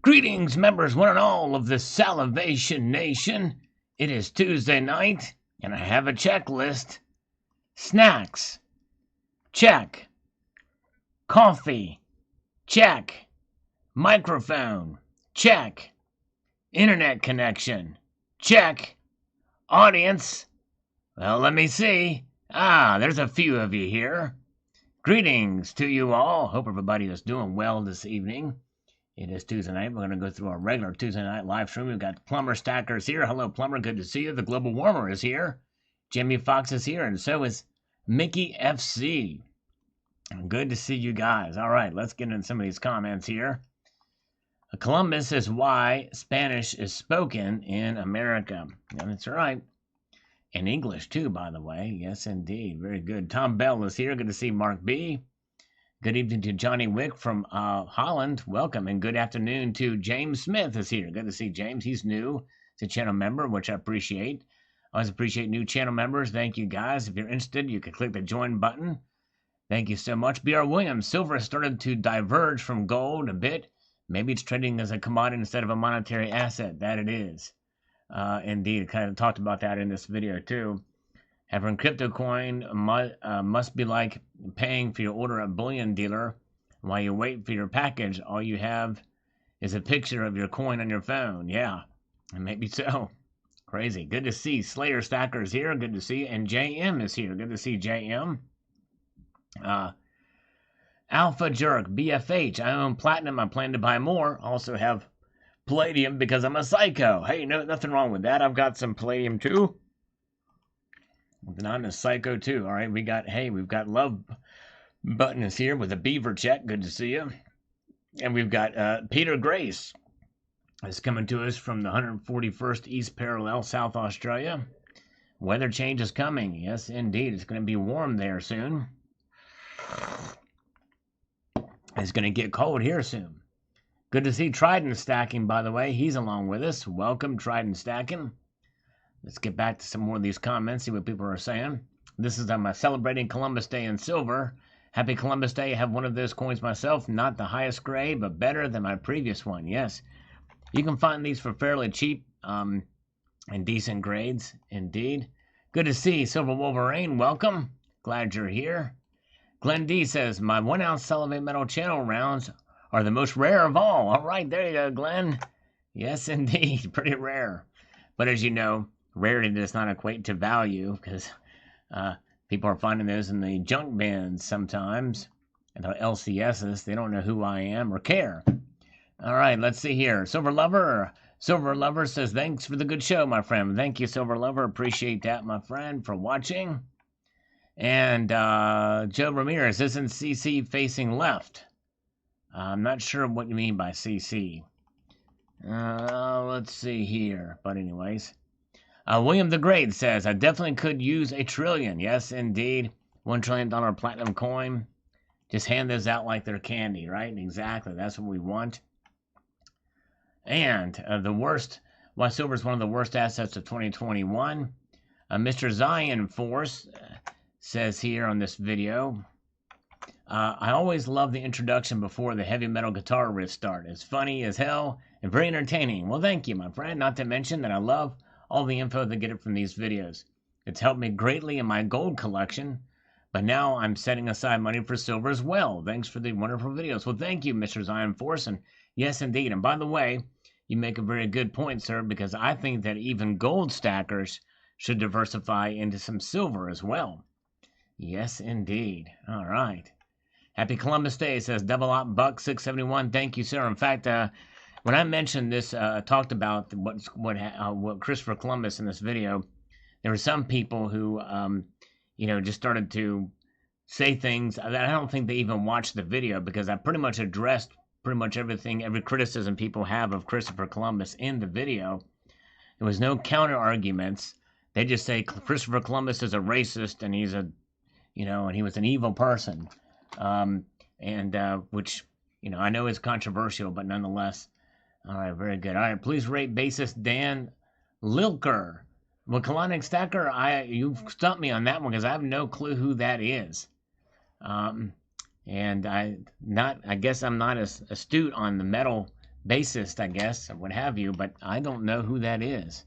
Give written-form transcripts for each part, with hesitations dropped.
Greetings, members, one and all of the Salivation Nation. It is Tuesday night, and I have a checklist. Snacks. Check. Coffee. Check. Microphone. Check. Internet connection. Check. Audience. Well, let me see. There's a few of you here. Greetings to you all. Hope everybody is doing well this evening. It is Tuesday night. We're going to go through our regular Tuesday night live stream. We've got Plumber Stackers here. Hello, Plumber. Good to see you. The Global Warmer is here. Jimmy Fox is here, and so is Mickey FC. Good to see you guys. All right, let's get into some of these comments here. Columbus is why Spanish is spoken in America. Yeah, that's right. In English, too, by the way. Yes, indeed. Very good. Tom Bell is here. Good to see Mark B. Good evening to Johnny Wick from Holland. Welcome. And good afternoon to James Smith is here. Good to see James. He's new. He's a channel member, which I appreciate. I always appreciate new channel members. Thank you, guys. If you're interested, you can click the join button. Thank you so much. B.R. Williams, silver started to diverge from gold a bit. Maybe it's trading as a commodity instead of a monetary asset. That it is. Indeed, I kind of talked about that in this video, too. Having crypto coin must be like paying for your order at a bullion dealer while you wait for your package. All you have is a picture of your coin on your phone. Yeah, maybe so. Crazy. Good to see Slayer Stacker is here. Good to see you. And JM is here. Good to see JM. Alpha Jerk, BFH. I own platinum. I plan to buy more. Also have palladium because I'm a psycho. Hey, nothing wrong with that. I've got some palladium too. And I'm a psycho too. All right, we've got Love Button is here with a beaver check. Good to see you. And we've got Peter Grace is coming to us from the 141st East Parallel, South Australia. Weather change is coming. Yes, indeed. It's going to be warm there soon. It's going to get cold here soon. Good to see Trident Stacking, by the way. He's along with us. Welcome, Trident Stacking. Let's get back to some more of these comments, see what people are saying. This is celebrating Columbus Day in silver. Happy Columbus Day. I have one of those coins myself. Not the highest grade, but better than my previous one. Yes. You can find these for fairly cheap and decent grades, indeed. Good to see Silver Wolverine. Welcome. Glad you're here. Glenn D says, my 1 ounce Salivate Metal channel rounds are the most rare of all. All right, there you go, Glenn. Yes, indeed. Pretty rare. But as you know, rarity does not equate to value because people are finding those in the junk bins sometimes. And the LCSs, they don't know who I am or care. All right, let's see here. Silver Lover says, thanks for the good show, my friend. Thank you, Silver Lover. Appreciate that, my friend, for watching. And Joe Ramirez, isn't CC facing left? I'm not sure what you mean by CC. Let's see here. But anyways. William the Great says, I definitely could use a trillion. Yes, indeed. $1 trillion platinum coin. Just hand those out like they're candy, right? Exactly. That's what we want. And why silver is one of the worst assets of 2021. Mr. Zion Force says here on this video, I always love the introduction before the heavy metal guitar riffs start. It's funny as hell and very entertaining. Well, thank you, my friend. Not to mention that I love all the info that get it from these videos. It's helped me greatly in my gold collection, but now I'm setting aside money for silver as well. Thanks for the wonderful videos. Well, thank you, Mr. Zion Force, and yes, indeed. And by the way, you make a very good point, sir, because I think that even gold stackers should diversify into some silver as well. Yes, indeed. All right. Happy Columbus Day, says Double Op Buck 671. Thank you, sir. In fact, when I mentioned this, talked about what Christopher Columbus in this video, there were some people who, just started to say things that I don't think they even watched the video because I pretty much addressed pretty much everything, every criticism people have of Christopher Columbus in the video. There was no counter arguments. They just say Christopher Columbus is a racist and he's and he was an evil person, which I know is controversial, but nonetheless. All right, very good. All right, please rate bassist Dan Lilker. Well, Colonic Stacker, you've stumped me on that one because I have no clue who that is. And I guess I'm not as astute on the metal bassist, I guess, or what have you, but I don't know who that is.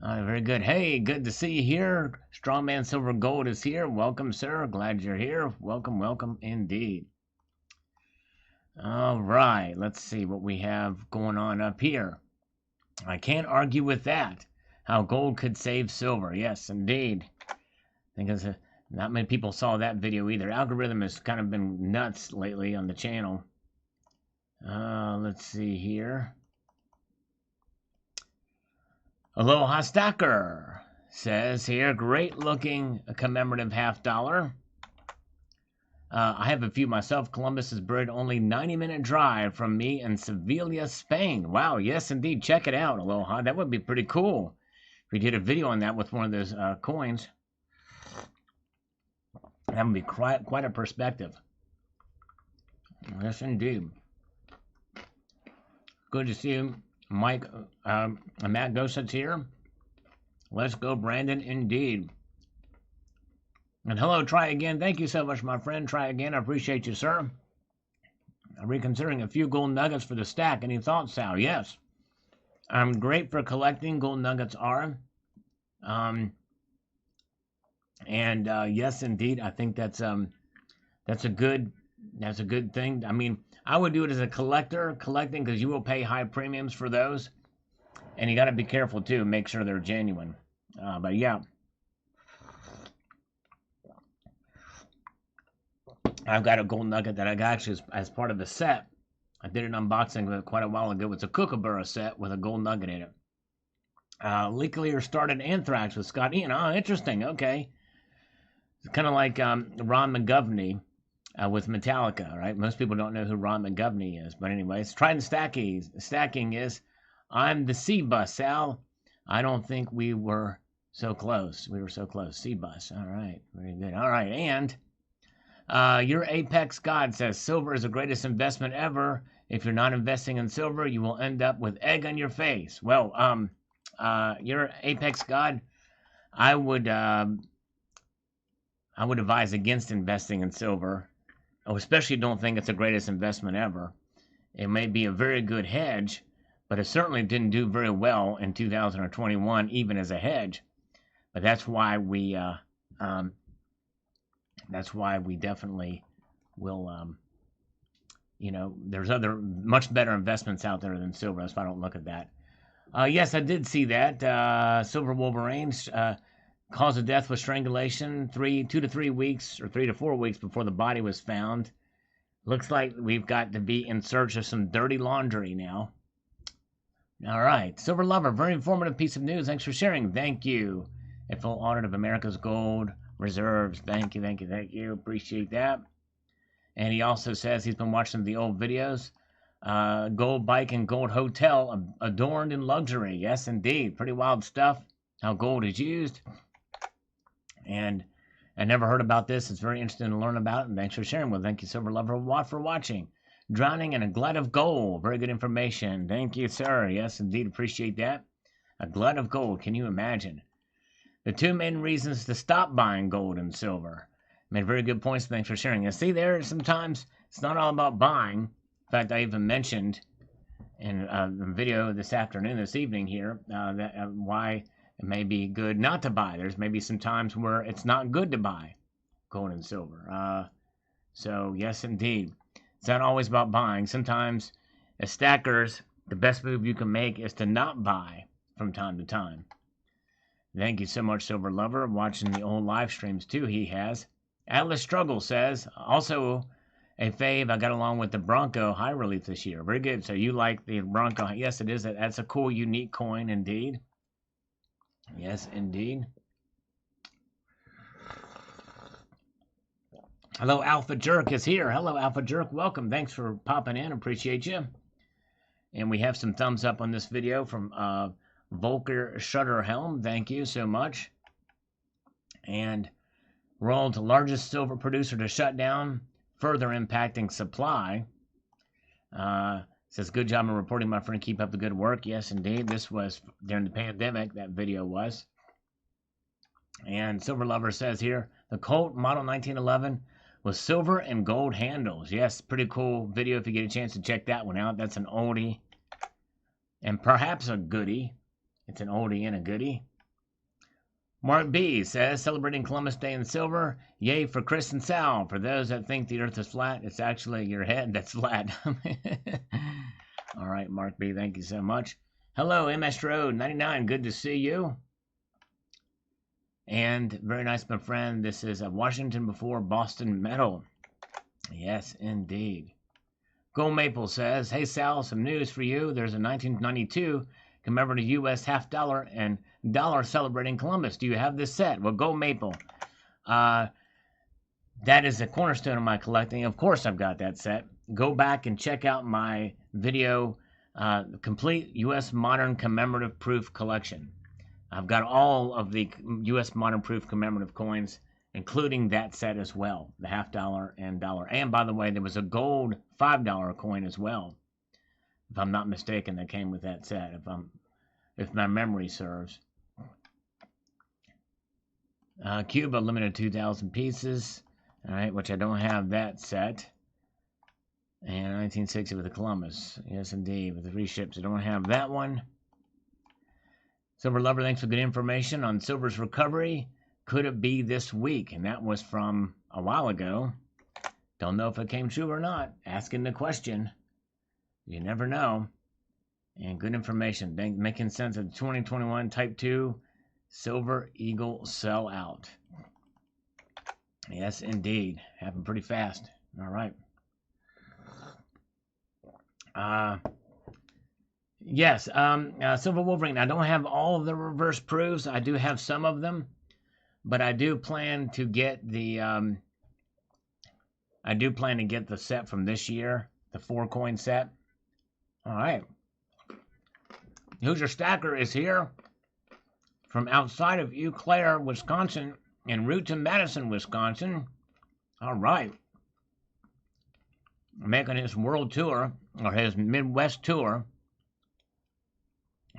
Very good. Hey, good to see you here. Strongman Silver Gold is here. Welcome, sir. Glad you're here. Welcome, welcome indeed. All right, let's see what we have going on up here. I can't argue with that. How gold could save silver. Yes, indeed. I think not many people saw that video either. Algorithm has kind of been nuts lately on the channel. Let's see here. Aloha Stacker says here, great looking commemorative $50. I have a few myself. Columbus is buried only 90-minute drive from me in Sevilla, Spain. Wow, yes indeed. Check it out, Aloha. That would be pretty cool if we did a video on that with one of those coins. That would be quite a perspective. Yes indeed. Good to see you, Mike. Matt Gossets here. Let's go, Brandon, indeed. And hello, Try Again. Thank you so much, my friend. Try Again. I appreciate you, sir. I'm reconsidering a few gold nuggets for the stack. Any thoughts, Sal? Yes. I'm great for collecting. Gold nuggets are. Yes, indeed. I think that's a good thing. I mean, I would do it as a collecting, because you will pay high premiums for those. And you got to be careful, too. Make sure they're genuine. But yeah. I've got a gold nugget that I got actually as part of the set. I did an unboxing quite a while ago. It's a Kookaburra set with a gold nugget in it. Leaklier started Anthrax with Scott Ian. Oh, interesting. Okay. It's kind of like Ron McGovney with Metallica, right? Most people don't know who Ron McGovney is. But anyways, Trident Stacking is, I'm the C-Bus, Sal. I don't think we were so close. We were so close. C-Bus. All right. Very good. All right. And your Apex God says, silver is the greatest investment ever. If you're not investing in silver, you will end up with egg on your face. Well, your Apex God, I would advise against investing in silver. I especially don't think it's the greatest investment ever. It may be a very good hedge, but it certainly didn't do very well in 2021, even as a hedge. But that's why we definitely will, there's other much better investments out there than silver. That's why I don't look at that. Yes, I did see that. Silver Wolverines, cause of death was strangulation, 2 to 3 weeks or 3 to 4 weeks before the body was found. Looks like we've got to be in search of some dirty laundry now. All right. Silver Lover, very informative piece of news. Thanks for sharing. Thank you. A full audit of America's gold reserves. Thank you. Appreciate that. And he also says he's been watching the old videos. Gold bike and gold hotel adorned in luxury. Yes, indeed. Pretty wild stuff. How gold is used. And I never heard about this. It's very interesting to learn about it. And thanks for sharing. Well, thank you, Silver Lover, for watching. Drowning in a glut of gold. Very good information. Thank you, sir. Yes, indeed. Appreciate that. A glut of gold. Can you imagine? The two main reasons to stop buying gold and silver. Made very good points. Thanks for sharing. And see, there sometimes it's not all about buying. In fact, I even mentioned in a video this evening here, that why it may be good not to buy. There's maybe some times where it's not good to buy gold and silver. So yes, indeed. It's not always about buying. Sometimes, as stackers, the best move you can make is to not buy from time to time. Thank you so much, Silver Lover. Watching the old live streams, too, he has. Atlas Struggle says, also a fave, I got along with the Bronco high relief this year. Very good. So you like the Bronco. Yes, it is. That's a cool, unique coin, indeed. Yes, indeed. Hello, Alpha Jerk is here. Hello, Alpha Jerk. Welcome. Thanks for popping in. Appreciate you. And we have some thumbs up on this video from Volker Shutterhelm. Thank you so much. And world's largest silver producer to shut down, further impacting supply. Says, good job in reporting, my friend. Keep up the good work. Yes, indeed. This was during the pandemic, that video was. And Silver Lover says here, the Colt Model 1911 with silver and gold handles. Yes, pretty cool video if you get a chance to check that one out. That's an oldie and perhaps a goodie. It's an oldie and a goodie. Mark B says, celebrating Columbus Day in silver. Yay for Chris and Sal. For those that think the earth is flat, it's actually your head that's flat. All right, Mark B, thank you so much. Hello, MS Road 99. Good to see you. And very nice, my friend. This is Washington before Boston Metal. Yes, indeed. Go Maple says, hey, Sal, some news for you. There's a 1992 commemorative U.S. $50 and dollar celebrating Columbus. Do you have this set? Well, Go Maple. That is a cornerstone of my collecting. Of course I've got that set. Go back and check out my video, complete U.S. Modern Commemorative Proof Collection. I've got all of the U.S. Modern Proof commemorative coins, including that set as well, the $50 and dollar. And by the way, there was a gold $5 coin as well, if I'm not mistaken, that came with that set, if my memory serves. Cuba limited 2,000 pieces, all right, which I don't have that set. And 1960 with the Columbus, yes indeed, with the 3 ships. I don't have that one. Silver Lover, thanks for good information on silver's recovery. Could it be this week? And that was from a while ago. Don't know if it came true or not. Asking the question. You never know. And good information. Making sense of the 2021 Type 2 Silver Eagle sellout. Yes, indeed. Happened pretty fast. All right. Yes, Silver Wolverine. I don't have all of the reverse proofs. I do have some of them, but I do plan to get the set from this year, the 4-coin set. All right. Hoosier Stacker is here from outside of Eau Claire, Wisconsin, en route to Madison, Wisconsin. All right. Making his world tour, or his Midwest tour.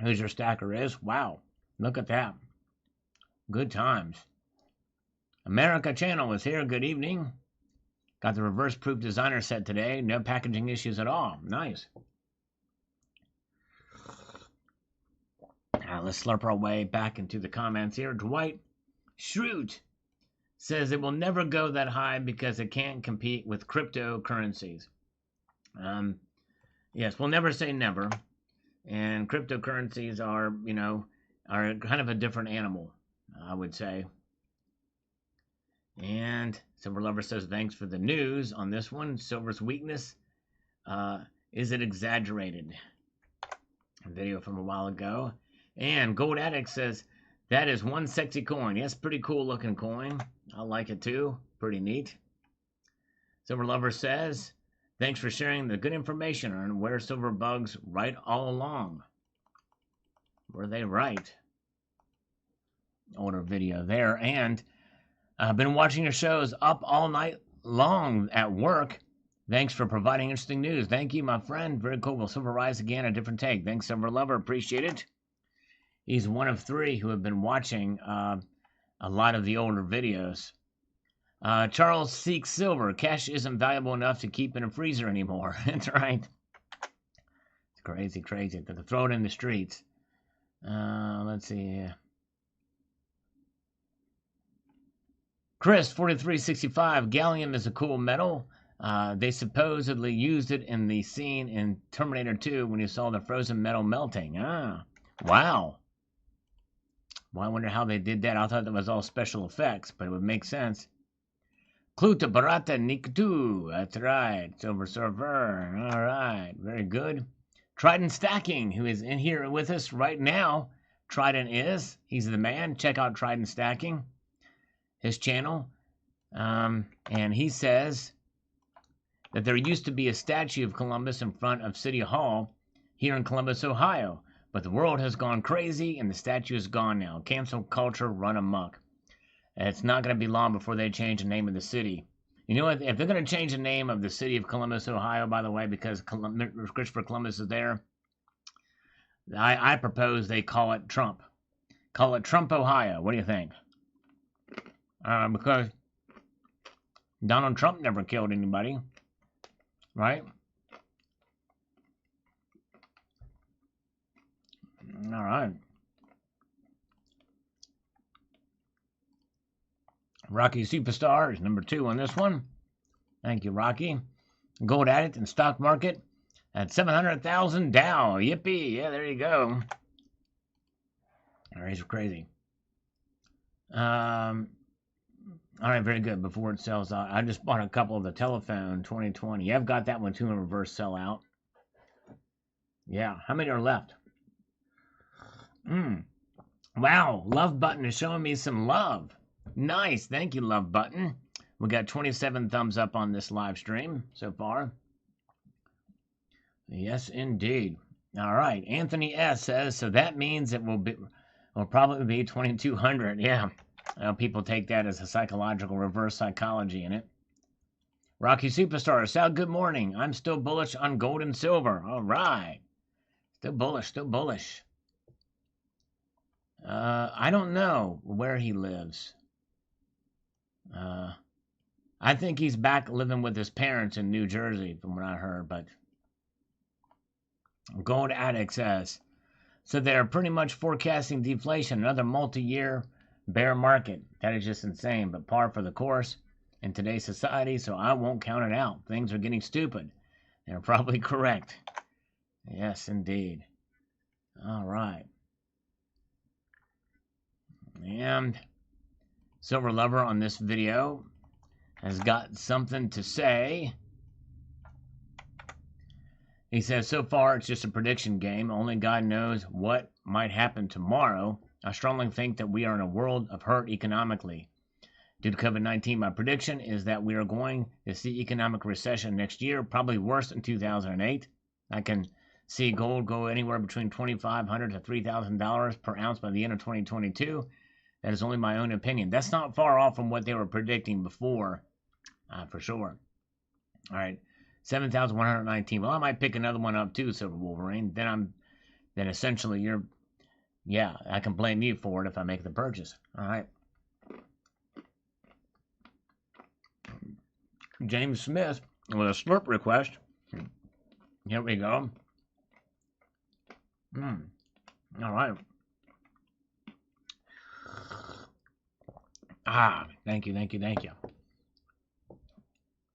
Hoosier Stacker is. Wow. Look at that. Good times. America Channel is here. Good evening. Got the reverse proof designer set today. No packaging issues at all. Nice. Let's slurp our way back into the comments here. Dwight Schrute says it will never go that high because it can't compete with cryptocurrencies. Yes, we'll never say never. And cryptocurrencies are kind of a different animal, I would say. And Silver Lover says, thanks for the news on this one. Silver's weakness, is it exaggerated? A video from a while ago. And Gold Addict says, that is one sexy coin. Yes, pretty cool looking coin. I like it too. Pretty neat. Silver Lover says, thanks for sharing the good information on where silver bugs right all along. Were they right? Older video there. And I've been watching your shows up all night long at work. Thanks for providing interesting news. Thank you, my friend. Very cool. Will silver rise again? A different take. Thanks, Silver Lover. Appreciate it. He's one of 3 who have been watching a lot of the older videos. Charles seeks silver. Cash isn't valuable enough to keep in a freezer anymore. That's right. It's crazy, crazy. They throw it in the streets. Let's see here. Chris, 4365. Gallium is a cool metal. They supposedly used it in the scene in Terminator 2 when you saw the frozen metal melting. Wow. Well, I wonder how they did that. I thought that was all special effects, but it would make sense. Kluta Barata Niktu. That's right. Silver Server. All right. Very good. Trident Stacking, who is in here with us right now. Trident is. He's the man. Check out Trident Stacking, his channel. And he says that there used to be a statue of Columbus in front of City Hall here in Columbus, Ohio. But the world has gone crazy and the statue is gone now. Cancel culture run amok. And it's not going to be long before they change the name of the city. You know what? If they're going to change the name of the city of Columbus, Ohio, by the way, because Christopher Columbus is there, I propose they call it Trump. Call it Trump, Ohio. What do you think? Because Donald Trump never killed anybody, right? All right. Rocky Superstar is number 2 on this one. Thank you, Rocky. Gold Addict and stock market at 700,000 Dow. Yippee. Yeah, there you go. All right, crazy. All right, very good. Before it sells out, I just bought a couple of the Telephone 2020. Yeah, I've got that one too in reverse sellout. Yeah, how many are left? Wow, Love Button is showing me some love. Nice, thank you, Love Button. We got 27 thumbs up on this live stream so far. Yes, indeed. All right, Anthony S says, so that means it will probably be 2,200. Yeah, people take that as a psychological reverse psychology in it. Rocky Superstar, Sal, good morning. I'm still bullish on gold and silver. All right. Still bullish, still bullish. I don't know where he lives. I think he's back living with his parents in New Jersey, from what I heard, but Gold Addict says, so they're pretty much forecasting deflation, another multi-year bear market. That is just insane, but par for the course in today's society, so I won't count it out. Things are getting stupid. They're probably correct. Yes, indeed. All right. And Silver Lover on this video has got something to say. He says, so far it's just a prediction game. Only God knows what might happen tomorrow. I strongly think that we are in a world of hurt economically. Due to COVID-19, my prediction is that we are going to see economic recession next year, probably worse than 2008. I can see gold go anywhere between $2,500 to $3,000 per ounce by the end of 2022. That is only my own opinion. That's not far off from what they were predicting before, for sure. All right, 7,119. Well, I might pick another one up too, Silver Wolverine. Then essentially I can blame you for it if I make the purchase. All right. James Smith with a slurp request. Here we go. All right. Thank you.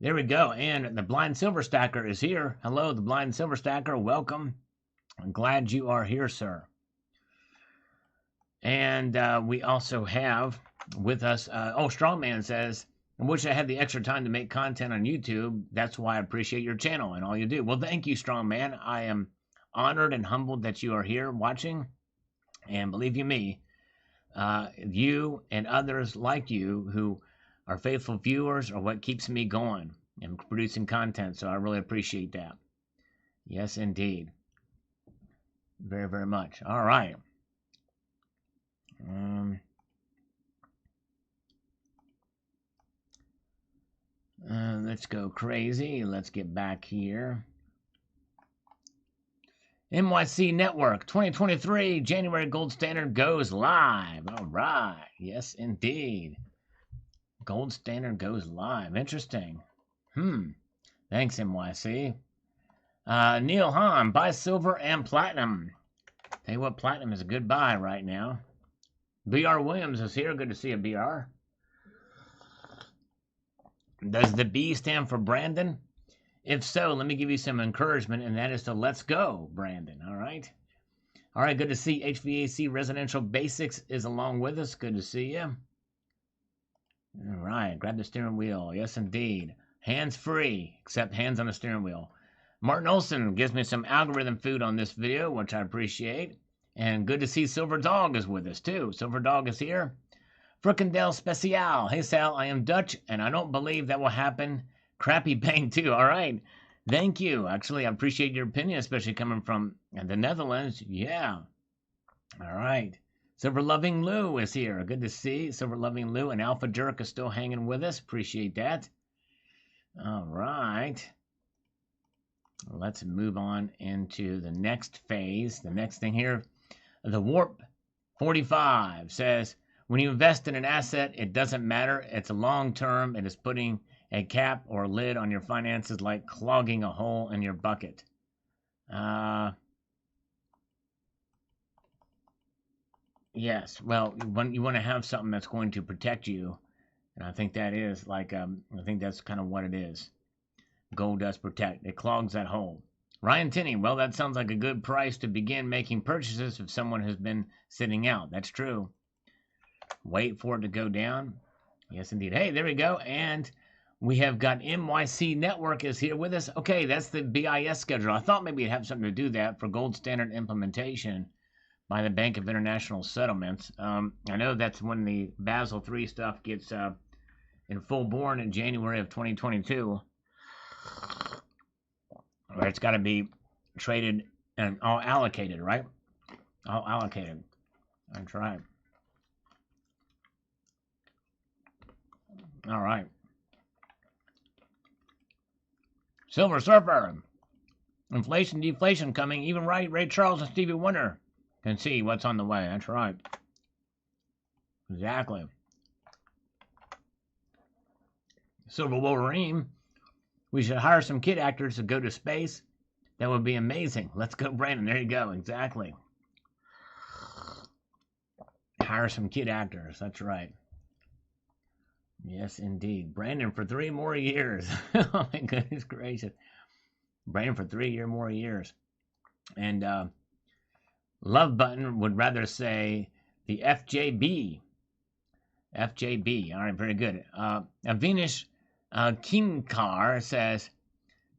There we go. And the Blind Silver Stacker is here. Hello, the Blind Silver Stacker. Welcome. I'm glad you are here, sir. And we also have with us, Strongman says, I wish I had the extra time to make content on YouTube. That's why I appreciate your channel and all you do. Well, thank you, Strongman. I am honored and humbled that you are here watching. And believe you me, you and others like you who are faithful viewers are what keeps me going and producing content. So I really appreciate that. Yes, indeed. Very, very much. All right. Let's go crazy. Let's get back here. NYC Network 2023 January Gold Standard goes live. All right. Yes, indeed. Gold Standard goes live. Interesting. Thanks, NYC. Neil Hahn, buy silver and platinum. Tell you what, platinum is a good buy right now. BR Williams is here. Good to see you, BR. Does the B stand for Brandon? If so, let me give you some encouragement, and that is to let's go, Brandon. All right. All right. Good to see HVAC Residential Basics is along with us. Good to see you. All right. Grab the steering wheel. Yes, indeed. Hands free, except hands on the steering wheel. Martin Olson gives me some algorithm food on this video, which I appreciate. And good to see Silver Dog is with us, too. Silver Dog is here. Frikandel Special. Hey, Sal, I am Dutch, and I don't believe that will happen. Crappy Bang, too. All right. Thank you. Actually, I appreciate your opinion, especially coming from the Netherlands. Yeah. All right. Silver Loving Lou is here. Good to see Silver Loving Lou, and Alpha Jerk is still hanging with us. Appreciate that. All right. Let's move on into the next phase. The next thing here, the Warp 45 says, when you invest in an asset, it doesn't matter. It's a long term. It is putting A cap or lid on your finances like clogging a hole in your bucket. Yes. Well, you want to have something that's going to protect you, and I think that is like I think that's kind of what it is. Gold does protect. It clogs that hole. Ryan Tinney. Well, that sounds like a good price to begin making purchases if someone has been sitting out. That's true. Wait for it to go down. Yes, indeed. Hey, there we go. And we have got MYC Network is here with us. Okay, that's the BIS schedule. I thought maybe it'd have something to do that for gold standard implementation by the Bank of International Settlements. I know that's when the Basel III stuff gets in full born in January of 2022. Where it's got to be traded and all allocated, right? All allocated. That's right. All right. Silver Surfer. Inflation, deflation coming. Even Ray Charles and Stevie Wonder can see what's on the way. That's right. Exactly. Silver Wolverine. We should hire some kid actors to go to space. That would be amazing. Let's go, Brandon. There you go. Exactly. Hire some kid actors. That's right. Yes, indeed. Brandon for 3 more years. Oh, my goodness gracious. Brandon for 3 more years. And Love Button would rather say the FJB. FJB. All right, very good. Avinash Kinkar says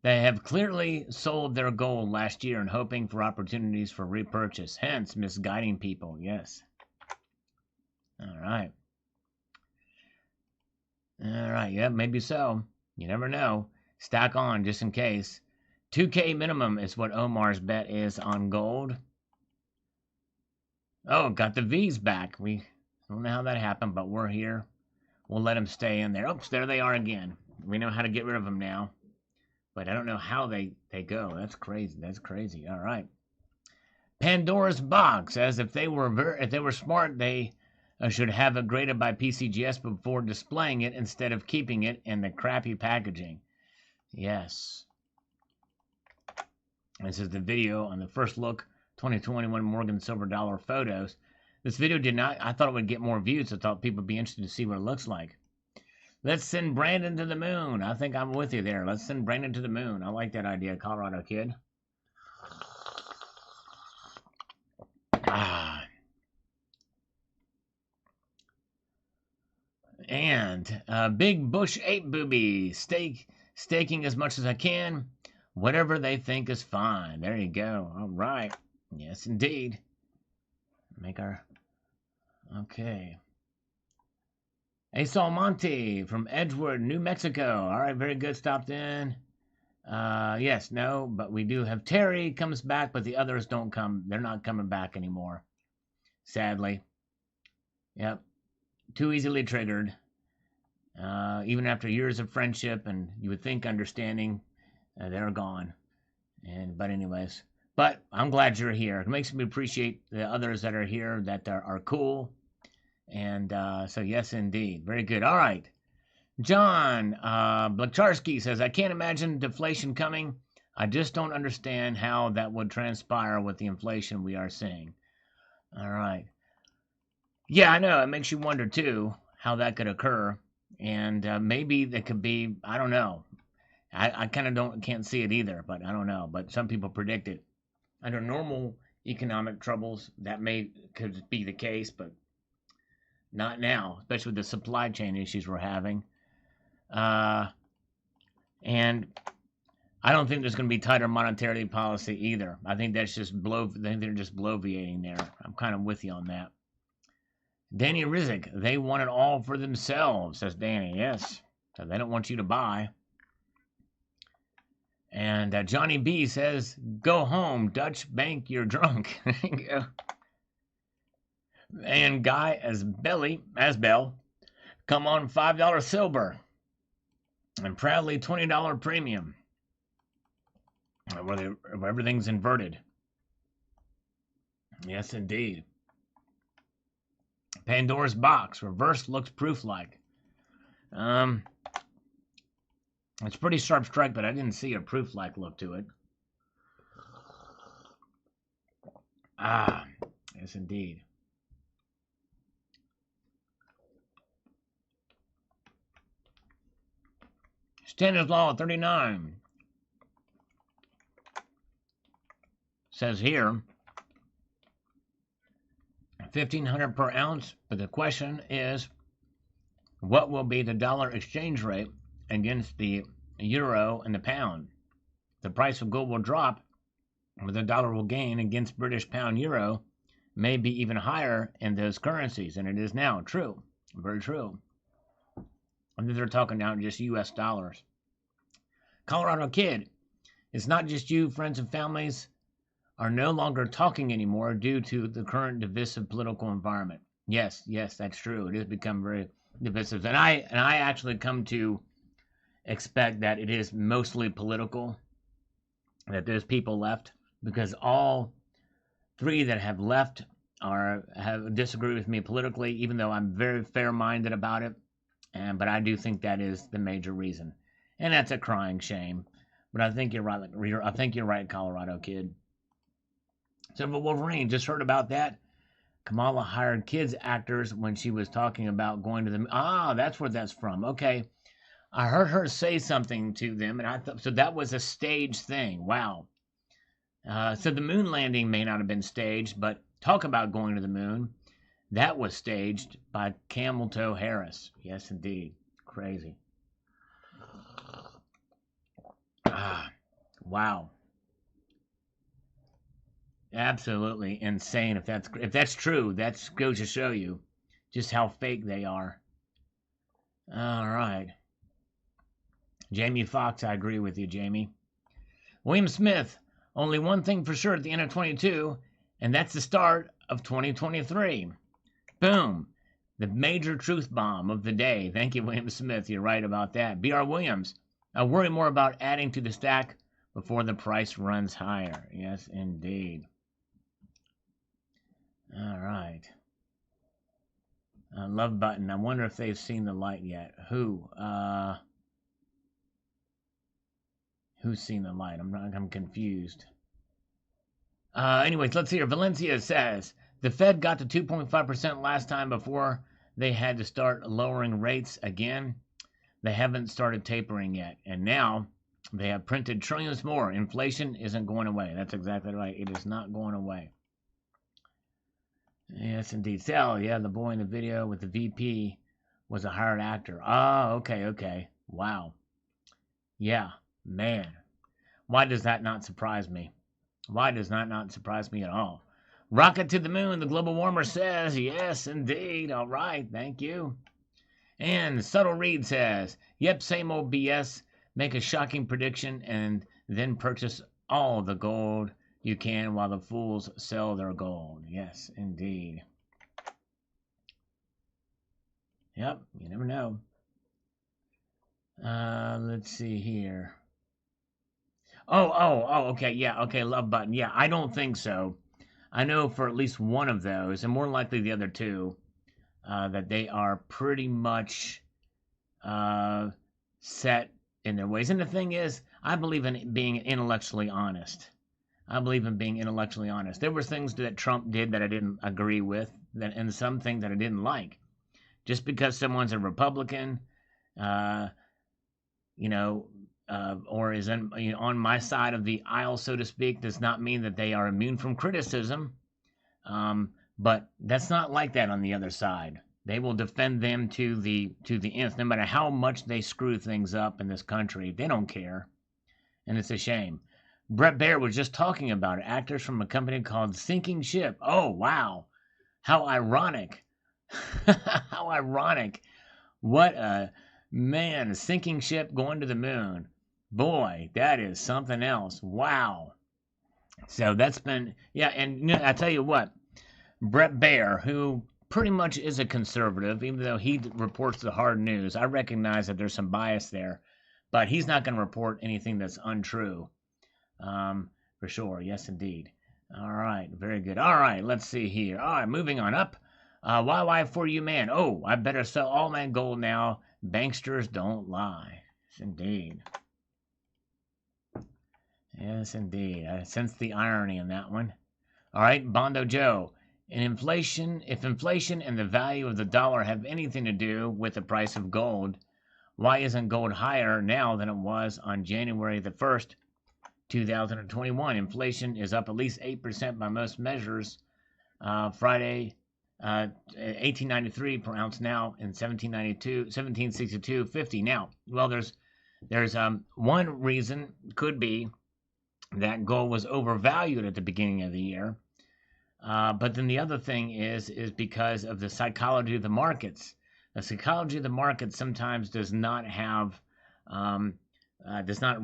they have clearly sold their gold last year and hoping for opportunities for repurchase, hence misguiding people. Yes. All right. All right, yeah, maybe so. You never know. Stack on just in case. 2K minimum is what Omar's bet is on gold. Oh, got the V's back. We don't know how that happened, but we're here. We'll let them stay in there. Oops, there they are again. We know how to get rid of them now. But I don't know how they go. That's crazy. That's crazy. All right. Pandora's Box says if they were smart, they should have it graded by PCGS before displaying it instead of keeping it in the crappy packaging. Yes. This is the video on the first look 2021 Morgan Silver Dollar photos. This video did not, I thought it would get more views. I thought people would be interested to see what it looks like. Let's send Brandon to the moon. I think I'm with you there. Let's send Brandon to the moon. I like that idea, Colorado kid. And Big Bush 8 Booby. Staking as much as I can. Whatever they think is fine. There you go. All right. Yes, indeed. Make our... Okay. Hey, Salmonte from Edgewood, New Mexico. All right, very good. Stopped in. Yes, no, but we do have Terry comes back, but the others don't come. They're not coming back anymore. Sadly. Yep. Too easily triggered. Even after years of friendship and you would think understanding, they're gone. But anyways, but I'm glad you're here. It makes me appreciate the others that are here that are cool. And so yes, indeed, very good. All right, John Blacharski says I can't imagine deflation coming. I just don't understand how that would transpire with the inflation we are seeing. All right. Yeah, I know. It makes you wonder, too, how that could occur. And maybe that could be, I don't know. I kind of can't see it either, but I don't know. But some people predict it. Under normal economic troubles, that could be the case, but not now, especially with the supply chain issues we're having. And I don't think there's going to be tighter monetary policy either. I think that's just I think they're just bloviating there. I'm kind of with you on that. Danny Rizik, they want it all for themselves, says Danny. Yes, so they don't want you to buy. And Johnny B says, go home, Dutch Bank, you're drunk. There you go. And Guy Asbell, come on $5 silver. And proudly $20 premium. Where everything's inverted. Yes, indeed. Pandora's Box. Reverse looks proof-like. It's a pretty sharp strike, but I didn't see a proof-like look to it. Ah, yes, indeed. Stanislaw 39 says here 1,500 per ounce, but the question is, what will be the dollar exchange rate against the euro and the pound? The price of gold will drop, but the dollar will gain against British pound euro, may be even higher in those currencies than it is now. True, very true. I think they're talking now just U.S. dollars. Colorado Kid, it's not just you, friends and families are no longer talking anymore due to the current divisive political environment. Yes, that's true. It has become very divisive, and I actually come to expect that it is mostly political, that there's people left, because all three that have left have disagreed with me politically, even though I'm very fair-minded about it. But I do think that is the major reason, and that's a crying shame. But I think you're right. I think you're right, Colorado Kid. Silver Wolverine, just heard about that. Kamala hired kids actors when she was talking about going to the... that's where that's from. Okay. I heard her say something to them, and I thought... So that was a staged thing. Wow. So the moon landing may not have been staged, but talk about going to the moon. That was staged by Camel Toe Harris. Yes, indeed. Crazy. Wow. Absolutely insane. If that's true, that goes to show you just how fake they are. All right. Jamie Foxx, I agree with you, Jamie. William Smith, only one thing for sure at the end of 22, and that's the start of 2023. Boom. The major truth bomb of the day. Thank you, William Smith. You're right about that. B.R. Williams, I worry more about adding to the stack before the price runs higher. Yes, indeed. All right. Love button. I wonder if they've seen the light yet. Who's seen the light? I'm confused. Anyways, let's see here. Valencia says the Fed got to 2.5% last time before they had to start lowering rates again. They haven't started tapering yet, and now they have printed trillions more. Inflation isn't going away. That's exactly right. It is not going away. Yes, indeed. Sal, yeah, the boy in the video with the VP was a hired actor. Okay. Wow. Yeah, man. Why does that not surprise me? Why does that not surprise me at all? Rocket to the moon, the global warmer says. Yes, indeed. All right, thank you. And Subtle Reed says, yep, same old BS. Make a shocking prediction and then purchase all the gold you can while the fools sell their gold. Yes, indeed. Yep, you never know. Let's see here. Okay, yeah, okay, love button. Yeah, I don't think so. I know for at least one of those, and more likely the other two, that they are pretty much set in their ways. And the thing is, I believe in being intellectually honest. There were things that Trump did that I didn't agree with, and some things that I didn't like. Just because someone's a Republican, or is on my side of the aisle, so to speak, does not mean that they are immune from criticism. But that's not like that on the other side. They will defend them to the nth, no matter how much they screw things up in this country. They don't care, and it's a shame. Brett Baer was just talking about it. Actors from a company called Sinking Ship. Oh, wow. How ironic. How ironic. What a man. A sinking ship going to the moon. Boy, that is something else. Wow. So that's been, yeah, and I tell you what, Brett Baer, who pretty much is a conservative, even though he reports the hard news, I recognize that there's some bias there, but he's not going to report anything that's untrue. For sure. Yes, indeed. All right. Very good. All right. Let's see here. All right. Moving on up. YY for you, man. Oh, I better sell all my gold now. Banksters don't lie. indeed. Yes, indeed. I sense the irony in that one. All right, Bondo Joe. If inflation and the value of the dollar have anything to do with the price of gold, why isn't gold higher now than it was on January the 1st, 2021? Inflation is up at least 8% by most measures. Friday, 1893 per ounce now, in 1762.50 now. Well, there's one reason could be that gold was overvalued at the beginning of the year. But then the other thing is because of the psychology of the markets. The psychology of the market sometimes does not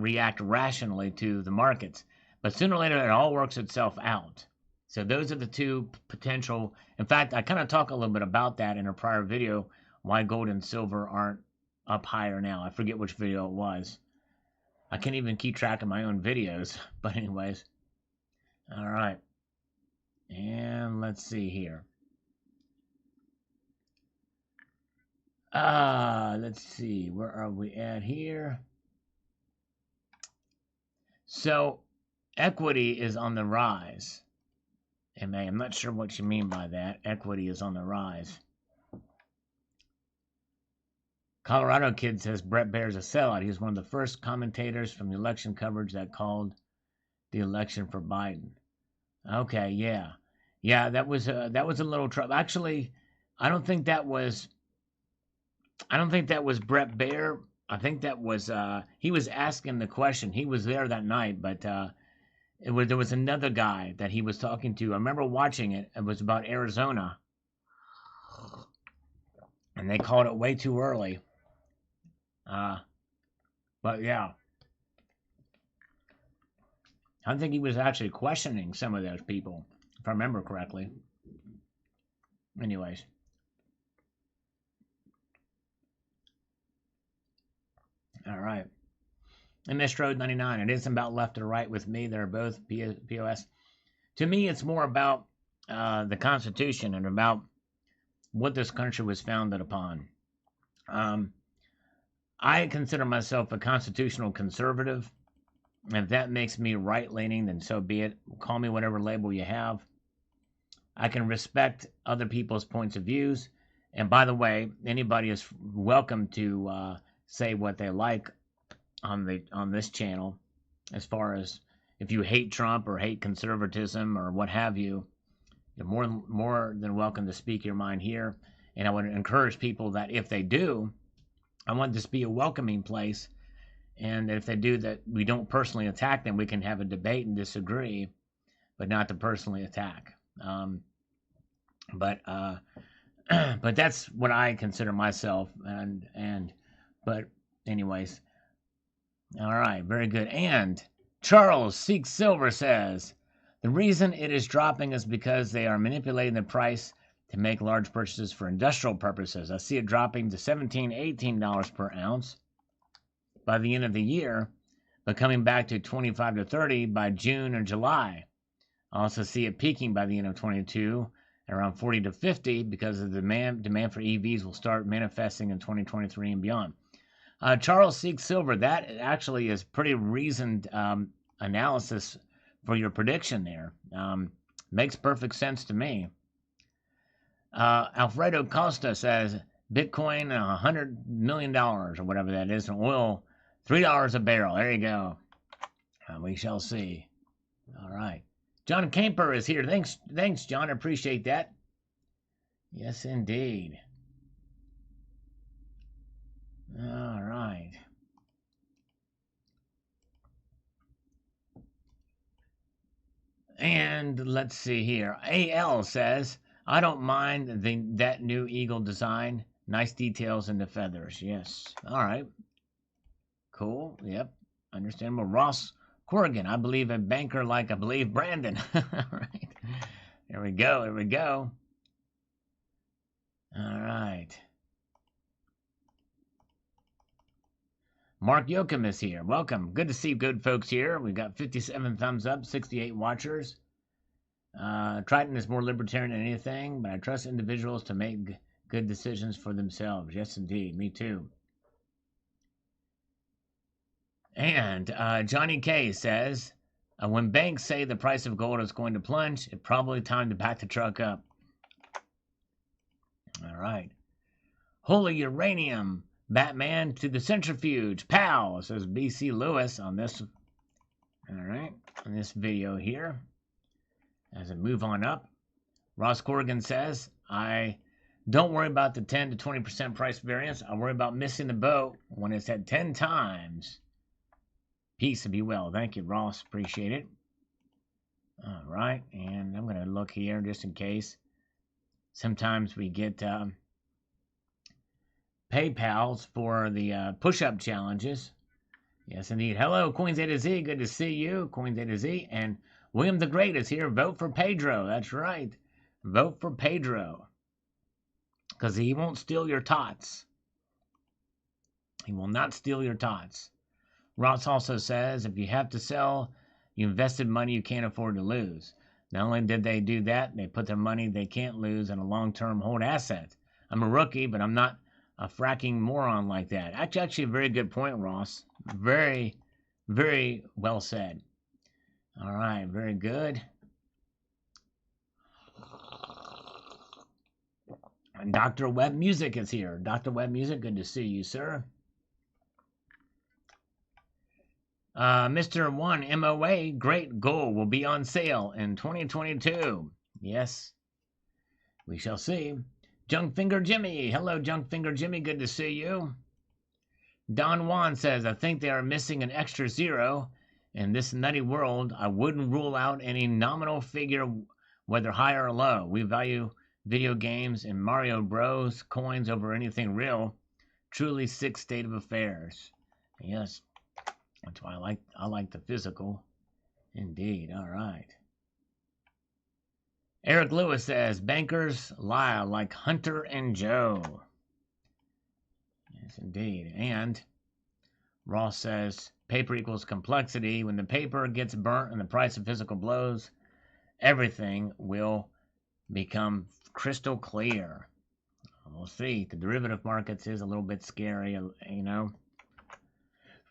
react rationally to the markets. But sooner or later, it all works itself out. So those are the two potential. In fact, I kind of talk a little bit about that in a prior video, why gold and silver aren't up higher now. I forget which video it was. I can't even keep track of my own videos. But anyways. All right. And let's see here. Let's see. Where are we at here? So, equity is on the rise. MA, I'm not sure what you mean by that. Equity is on the rise. Colorado Kid says Brett Baer's a sellout. He was one of the first commentators from the election coverage that called the election for Biden. Okay, yeah. Yeah, that was a little trouble. Actually, I don't think that was Brett Baer. I think that was he was asking the question. He was there that night, but there was another guy that he was talking to. I remember watching it. It was about Arizona. And they called it way too early. But yeah. I think he was actually questioning some of those people, if I remember correctly. Anyways. All right. And Miss Road 99, it isn't about left or right with me. They're both POS. To me, it's more about the Constitution and about what this country was founded upon. I consider myself a constitutional conservative. If that makes me right-leaning, then so be it. Call me whatever label you have. I can respect other people's points of views. And by the way, anybody is welcome to say what they like on this channel. As far as if you hate Trump or hate conservatism or what have you, you're more than welcome to speak your mind here. And I would encourage people that if they do, I want this to be a welcoming place. And if they do that, we don't personally attack them. We can have a debate and disagree, but not to personally attack. But that's what I consider myself. But anyways, all right, very good. And Charles Seek Silver says the reason it is dropping is because they are manipulating the price to make large purchases for industrial purposes. I see it dropping to $17, $18 per ounce by the end of the year, but coming back to 25 to 30 by June or July. I also see it peaking by the end of 22 at around 40 to 50 because of the demand for EVs will start manifesting in 2023 and beyond. Charles Seek Silver, that actually is pretty reasoned analysis for your prediction there. Makes perfect sense to me. Alfredo Costa says Bitcoin $100 million or whatever that is, and oil $3 a barrel. There you go. We shall see. All right. John Camper is here. Thanks, John. I appreciate that. Yes, indeed. All right. And let's see here. AL says, I don't mind that new eagle design. Nice details in the feathers. Yes. All right. Cool. Yep. Understandable. Ross Corrigan. I believe a banker like I believe Brandon. All right. Here we go. Here we go. All right. Mark Yoakum is here. Welcome. Good to see good folks here. We've got 57 thumbs up, 68 watchers. Triton is more libertarian than anything, but I trust individuals to make good decisions for themselves. Yes, indeed. Me too. And Johnny K says, when banks say the price of gold is going to plunge, it's probably time to back the truck up. All right. Holy uranium, Batman to the centrifuge. Pow, says BC Lewis on this. All right, on this video here. As I move on up, Ross Corrigan says, I don't worry about the 10 to 20% price variance. I worry about missing the boat when it's at 10 times. Peace and be well. Thank you, Ross. Appreciate it. All right, and I'm going to look here just in case. Sometimes we get PayPals for the push-up challenges. Yes, indeed. Hello, Coins A to Z. Good to see you, Coins A to Z. And William the Great is here. Vote for Pedro. That's right. Vote for Pedro. Because he won't steal your tots. He will not steal your tots. Ross also says, if you have to sell, you invested money you can't afford to lose. Not only did they do that, they put their money they can't lose in a long-term hold asset. I'm a rookie, but I'm not a fracking moron like that. Actually a very good point, Ross. Very, very well said. All right, very good. And Dr. Web Music is here. Dr. Web Music, good to see you, sir. Mr. 1 MOA, great gold will be on sale in 2022. Yes, we shall see. Junkfinger Jimmy. Hello, Junkfinger Jimmy. Good to see you. Don Juan says, I think they are missing an extra zero. In this nutty world, I wouldn't rule out any nominal figure, whether high or low. We value video games and Mario Bros. Coins over anything real. Truly sick state of affairs. Yes. That's why I like the physical. Indeed. All right. Eric Lewis says, bankers lie like Hunter and Joe. Yes, indeed. And Ross says, paper equals complexity. When the paper gets burnt and the price of physical blows, everything will become crystal clear. We'll see. The derivative markets is a little bit scary, you know.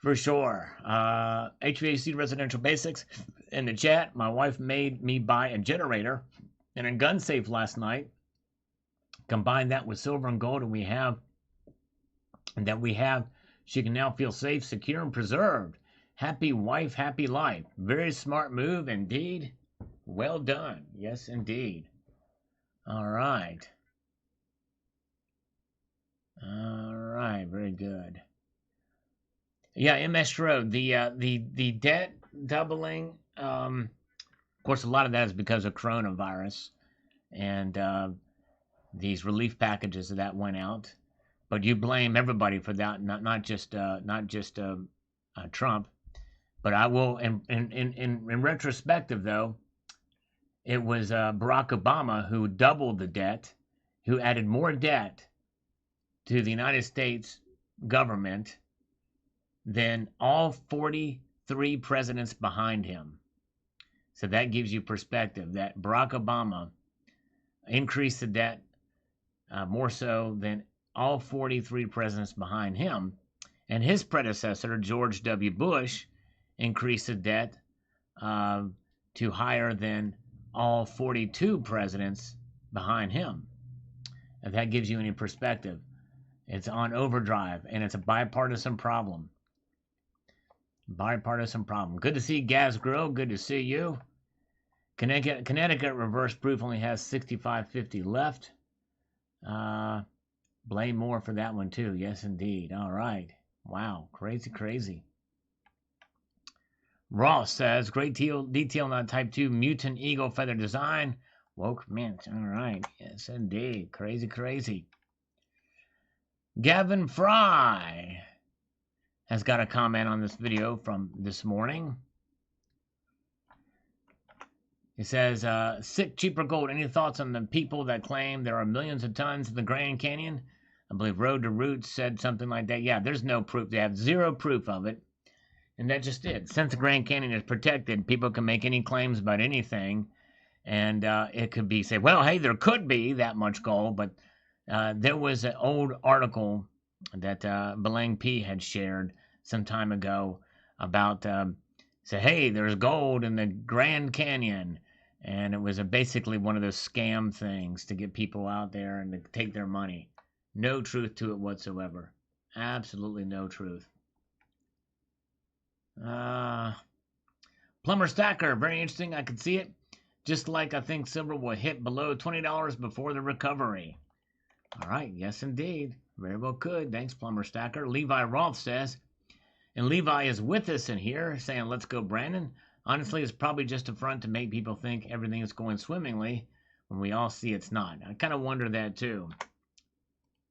For sure. HVAC Residential Basics in the chat. My wife made me buy a generator and a gun safe last night. Combine that with silver and gold, and we have, she can now feel safe, secure, and preserved. Happy wife, happy life. Very smart move indeed. Well done. Yes, indeed. All right. All right. Very good. Yeah, MS Road, the debt doubling. Of course, a lot of that is because of coronavirus and these relief packages that went out. But you blame everybody for that, not just Trump. But I will, in retrospective though, it was Barack Obama who doubled the debt, who added more debt to the United States government than all 43 presidents behind him. So that gives you perspective that Barack Obama increased the debt more so than all 43 presidents behind him. And his predecessor, George W. Bush, increased the debt to higher than all 42 presidents behind him. If that gives you any perspective. It's on overdrive, and it's a bipartisan problem. Bipartisan problem. Good to see Gaz Grill. Good to see you. Connecticut reverse proof only has 65.50 left. Blame more for that one too. Yes, indeed. All right. Wow. Crazy, crazy. Ross says, great detail on that Type 2 mutant eagle feather design. Woke mint. All right. Yes, indeed. Crazy, crazy. Gavin Fry has got a comment on this video from this morning. He says, sick, cheaper gold. Any thoughts on the people that claim there are millions of tons in the Grand Canyon? I believe Road to Roots said something like that. Yeah, there's no proof. They have zero proof of it. And that just it. Since the Grand Canyon is protected, people can make any claims about anything. And it could be, say, well, hey, there could be that much gold. But there was an old article that Belang P had shared some time ago about say, hey, there's gold in the Grand Canyon, and it was basically one of those scam things to get people out there and to take their money. No truth to it whatsoever. Absolutely no truth. Plumber Stacker, very interesting. I could see it. Just like I think silver will hit below $20 before the recovery. All right, yes indeed. Very well could. Thanks, Plumber Stacker. Levi Roth says, and Levi is with us in here saying, let's go, Brandon. Honestly, it's probably just a front to make people think everything is going swimmingly when we all see it's not. I kind of wonder that too.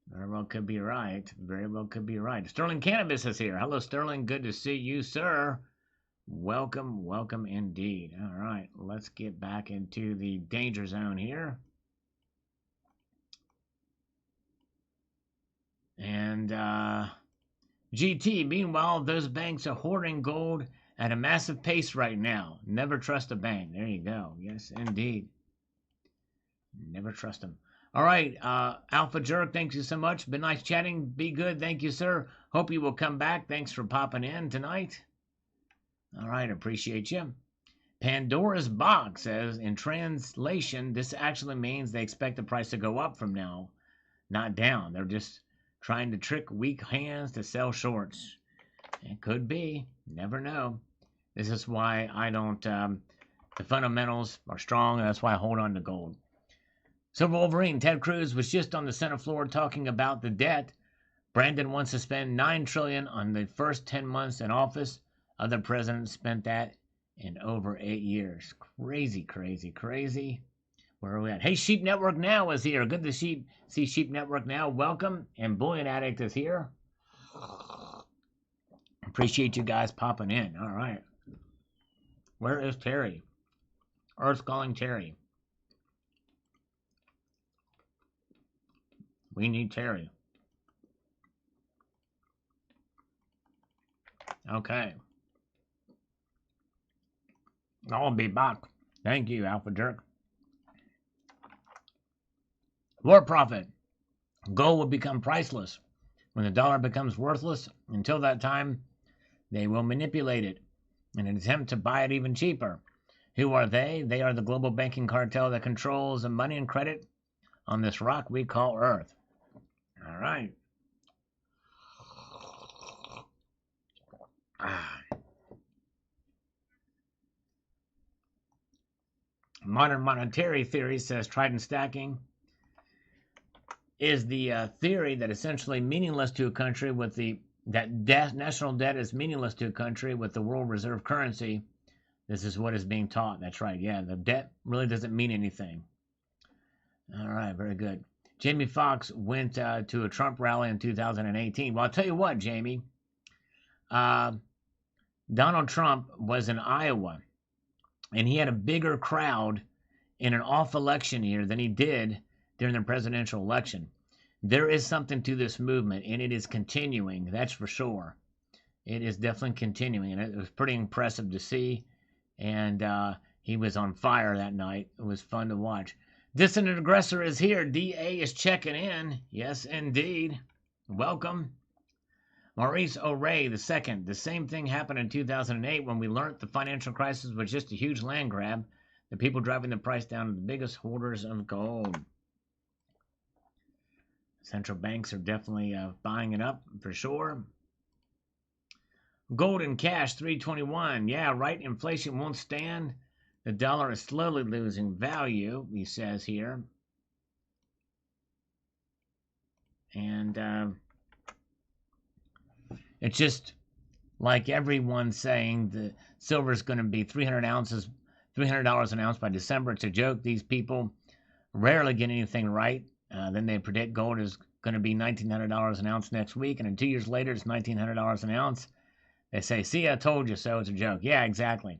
Very well could be right. Very well could be right. Sterling Cannabis is here. Hello, Sterling. Good to see you, sir. Welcome, welcome indeed. All right, let's get back into the danger zone here. And GT, meanwhile, those banks are hoarding gold at a massive pace right now. Never trust a bank. There you go. Yes, indeed. Never trust them. All right, Alpha Jerk, thank you so much. Been nice chatting. Be good. Thank you, sir. Hope you will come back. Thanks for popping in tonight. All right, appreciate you. Pandora's Box says, in translation, this actually means they expect the price to go up from now, not down. They're just trying to trick weak hands to sell shorts. It could be. Never know. This is why I don't, the fundamentals are strong, and that's why I hold on to gold. Silver Wolverine, Ted Cruz was just on the Senate floor talking about the debt. Brandon wants to spend $9 trillion on the first 10 months in office. Other presidents spent that in over 8 years. Crazy, crazy, crazy. Where are we at? Hey, Sheep Network Now is here. Good to see Sheep Network Now. Welcome. And Bullion Addict is here. Appreciate you guys popping in. All right. Where is Terry? Earth calling Terry. We need Terry. Okay. I'll be back. Thank you, Alpha Jerk. War Prophet. Gold will become priceless when the dollar becomes worthless. Until that time, they will manipulate it in an attempt to buy it even cheaper. Who are they? They are the global banking cartel that controls the money and credit on this rock we call Earth. All right. Modern monetary theory says Trident stacking is the theory that essentially meaningless to a country with national debt is meaningless to a country with the world reserve currency. This is what is being taught. That's right. Yeah, the debt really doesn't mean anything. All right, very good. Jamie Foxx went to a Trump rally in 2018. Well, I'll tell you what, Jamie. Donald Trump was in Iowa, and he had a bigger crowd in an off-election year than he did during the presidential election. There is something to this movement, and it is continuing, that's for sure. It is definitely continuing, and it was pretty impressive to see, and he was on fire that night. It was fun to watch. Dissident Aggressor is here. DA is checking in. Yes, indeed. Welcome. Maurice O'Ray II. The same thing happened in 2008 when we learned the financial crisis was just a huge land grab. The people driving the price down are the biggest hoarders of gold. Central banks are definitely buying it up for sure. Gold and cash, 321. Yeah, right. Inflation won't stand. The dollar is slowly losing value, he says here. And it's just like everyone's saying the silver is going to be $300 an ounce by December. It's a joke. These people rarely get anything right. Then they predict gold is going to be $1,900 an ounce next week, and then 2 years later it's $1,900 an ounce. They say, see, I told you so. It's a joke. Yeah, exactly.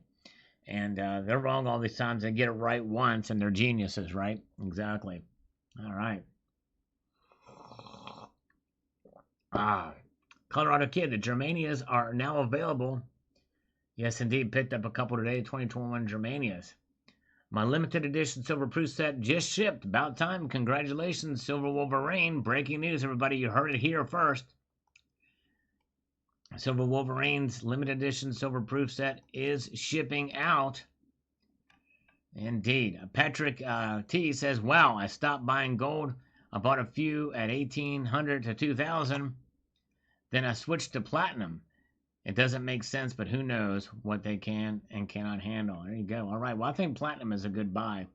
And they're wrong all these times. They get it right once, and they're geniuses, right? Exactly. All right. Colorado Kid, the Germanias are now available. Yes, indeed. Picked up a couple today, 2021 Germanias. My limited edition Silver Proof set just shipped. About time. Congratulations, Silver Wolverine. Breaking news, everybody. You heard it here first. Silver Wolverines limited edition silver proof set is shipping out. Indeed. Patrick T says, wow, I stopped buying gold. I bought a few at 1800 to 2000. Then I switched to platinum. It doesn't make sense, but who knows what they can and cannot handle. There you go. All right. Well, I think platinum is a good buy.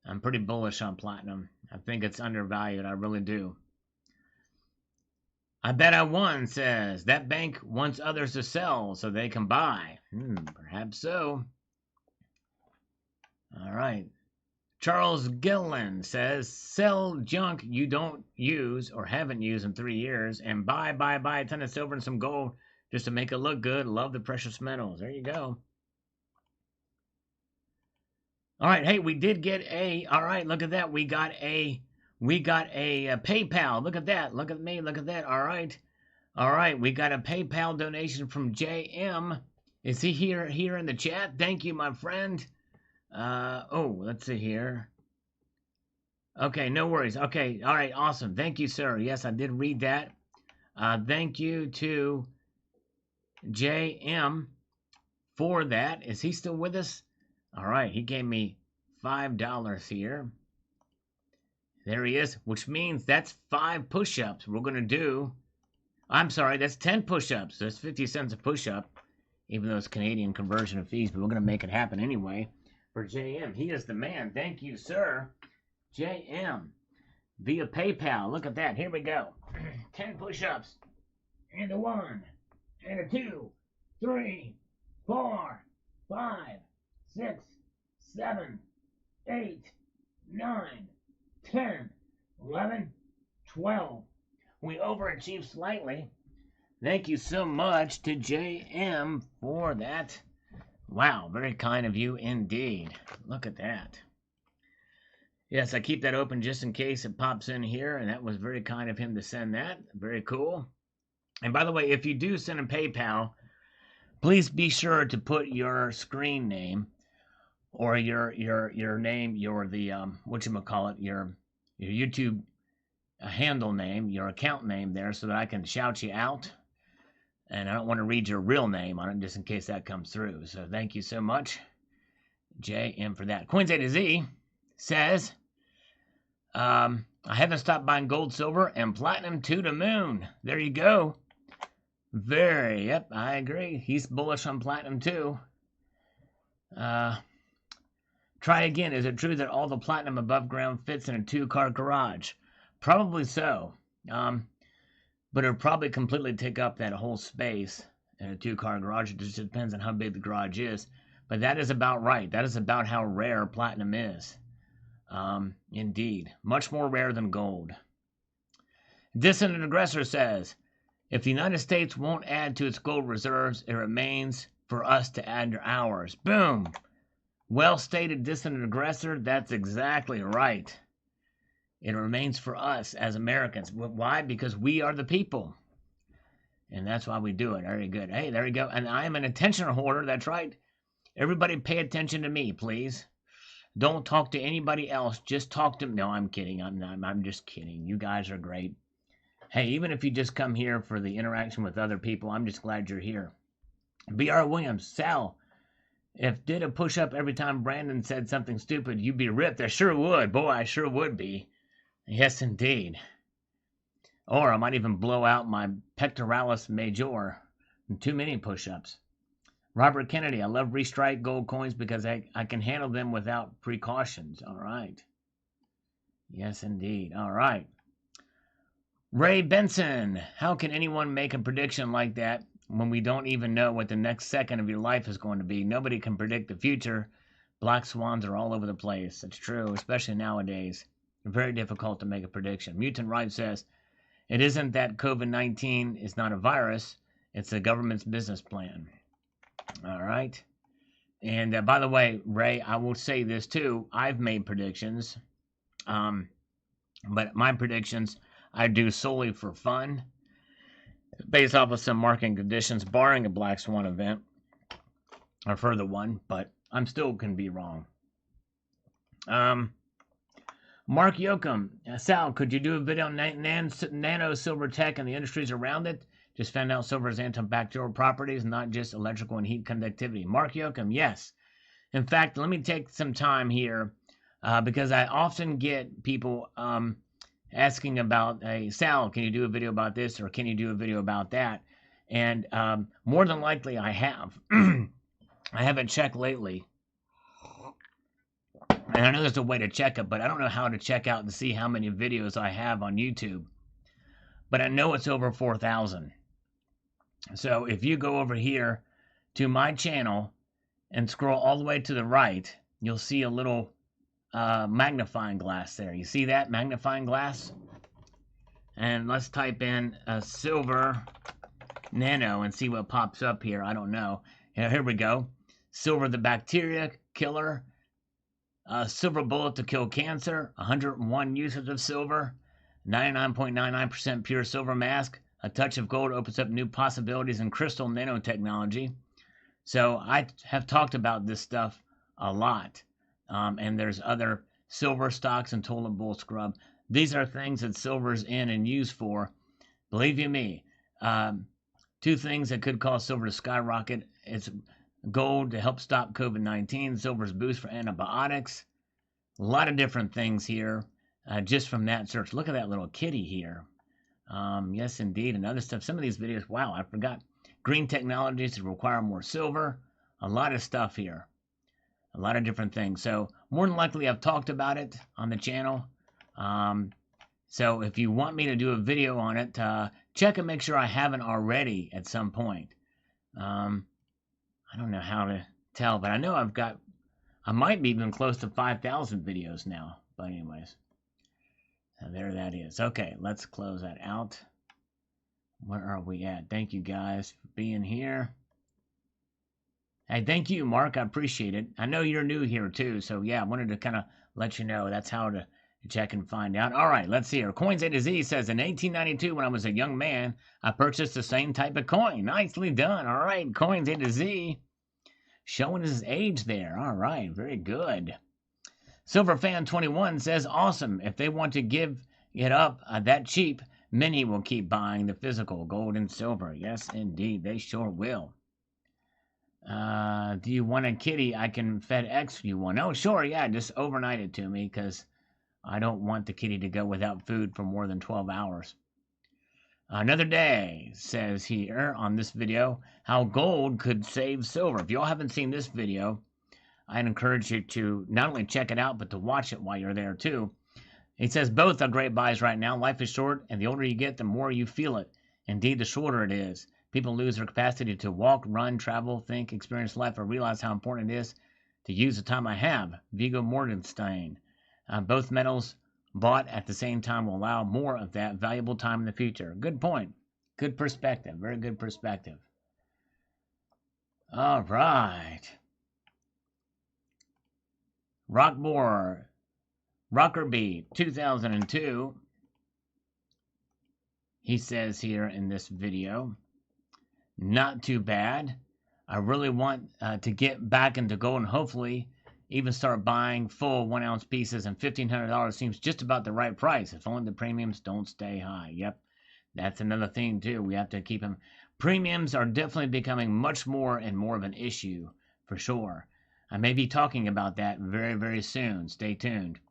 I'm pretty bullish on platinum. I think it's undervalued. I really do. I bet I won, says, that bank wants others to sell so they can buy. Perhaps so. All right. Charles Gillen says, sell junk you don't use or haven't used in 3 years and buy a ton of silver and some gold just to make it look good. Love the precious metals. There you go. All right. Hey, we did get all right, look at that. We got a PayPal. Look at that. Look at me. Look at that. All right. All right. We got a PayPal donation from JM. Is he here in the chat? Thank you, my friend. Let's see here. Okay, no worries. Okay, all right, awesome. Thank you, sir. Yes, I did read that. Thank you to JM for that. Is he still with us? All right, he gave me $5 here. There he is, which means that's 5 push-ups we're going to do. I'm sorry, that's 10 push-ups. That's 50 cents a push-up, even though it's Canadian conversion of fees, but we're going to make it happen anyway. For JM, he is the man. Thank you, sir. JM, via PayPal. Look at that. Here we go. 10 push-ups. And a 1, and a 2, 3, 4, 5, 6, 7, 8, 9, 10, 11, 12. We overachieved slightly. Thank you so much to JM for that. Wow, very kind of you indeed. Look at that. Yes, I keep that open just in case it pops in here, and that was very kind of him to send that. Very cool. And by the way, if you do send a PayPal, please be sure to put your screen name or your name, your YouTube handle name, your account name there, so that I can shout you out. And I don't want to read your real name on it just in case that comes through. So thank you so much, JM, for that. Coins A to Z says, I haven't stopped buying gold, silver, and platinum to the moon. There you go. Yep, I agree. He's bullish on platinum too. Try again. Is it true that all the platinum above ground fits in a 2-car garage? Probably so. But it'll probably completely take up that whole space in a 2-car garage. It just depends on how big the garage is. But that is about right. That is about how rare platinum is. Indeed. Much more rare than gold. Dissident Aggressor says, if the United States won't add to its gold reserves, it remains for us to add to ours. Boom. Well stated, Dissident Aggressor. That's exactly right. It remains for us as Americans. Why? Because we are the people. And that's why we do it. Very good. Hey, there you go. And I am an attention hoarder. That's right. Everybody pay attention to me, please. Don't talk to anybody else. Just talk to me. No, I'm kidding. I'm just kidding. You guys are great. Hey, even if you just come here for the interaction with other people, I'm just glad you're here. B.R. Williams, Sal, if did a push-up every time Brandon said something stupid, you'd be ripped. I sure would. Boy, I sure would be. Yes, indeed. Or I might even blow out my pectoralis major. Too many push-ups. Robert Kennedy, I love restrike gold coins because I can handle them without precautions. All right. Yes, indeed. All right. Ray Benson, how can anyone make a prediction like that when we don't even know what the next second of your life is going to be? Nobody can predict the future. Black swans are all over the place. It's true, especially nowadays. Very difficult to make a prediction. Mutant Right says, it isn't that COVID-19 is not a virus. It's the government's business plan. All right. And by the way, Ray, I will say this too. I've made predictions. But my predictions I do solely for fun, based off of some market conditions, barring a black swan event or further one, but I'm still can be wrong. Mark Yoakum, Sal, could you do a video on nano silver tech and the industries around it? Just found out silver has antibacterial properties, not just electrical and heat conductivity. Mark Yoakum, yes. In fact, let me take some time here because I often get people asking about, hey, Sal, can you do a video about this or can you do a video about that? And more than likely I have. I haven't checked lately. And I know there's a way to check it, but I don't know how to check out and see how many videos I have on YouTube. But I know it's over 4,000. So if you go over here to my channel and scroll all the way to the right, you'll see a little magnifying glass there. You see that magnifying glass? And let's type in silver nano and see what pops up here. I don't know. Here we go. Silver the bacteria killer. Silver bullet to kill cancer. 101 uses of silver. 99.99% pure silver mask. A touch of gold opens up new possibilities in crystal nanotechnology. So I have talked about this stuff a lot. And there's other silver stocks and toilet bowl scrub. These are things that silver's in and used for. Believe you me, two things that could cause silver to skyrocket. It's gold to help stop COVID-19, silver's boost for antibiotics. A lot of different things here just from that search. Look at that little kitty here. Yes, indeed, and other stuff. Some of these videos, wow, I forgot. Green technologies to require more silver. A lot of stuff here. A lot of different things. So more than likely I've talked about it on the channel. So if you want me to do a video on it, check and make sure I haven't already at some point. I don't know how to tell, but I know I might be even close to 5,000 videos now. But anyways, so there that is. Okay, let's close that out. Where are we at? Thank you guys for being here. Hey, thank you, Mark. I appreciate it. I know you're new here too, so yeah, I wanted to kind of let you know that's how to check and find out. All right, let's see here. Coins A to Z says, in 1892, when I was a young man, I purchased the same type of coin. Nicely done. All right, Coins A to Z. Showing his age there. All right, very good. Silverfan21 says, awesome. If they want to give it up that cheap, many will keep buying the physical gold and silver. Yes, indeed, they sure will. Do you want a kitty? I can FedEx you one. Oh, sure, yeah, just overnight it to me because I don't want the kitty to go without food for more than 12 hours. Another day says here on this video how gold could save silver. If y'all haven't seen this video, I'd encourage you to not only check it out, but to watch it while you're there too. He says both are great buys right now. Life is short, and the older you get, the more you feel it. Indeed, the shorter it is. People lose their capacity to walk, run, travel, think, experience life, or realize how important it is to use the time I have. Viggo Morgenstein. Both metals bought at the same time will allow more of that valuable time in the future. Good point. Good perspective. Very good perspective. All right. Rockmore. Rockerby, 2002. He says here in this video, not too bad. I really want to get back into gold and hopefully even start buying full 1 ounce pieces, and $1,500 seems just about the right price. If only the premiums don't stay high. Yep, that's another thing too. We have to keep them. Premiums are definitely becoming much more and more of an issue for sure. I may be talking about that very, very soon. Stay tuned.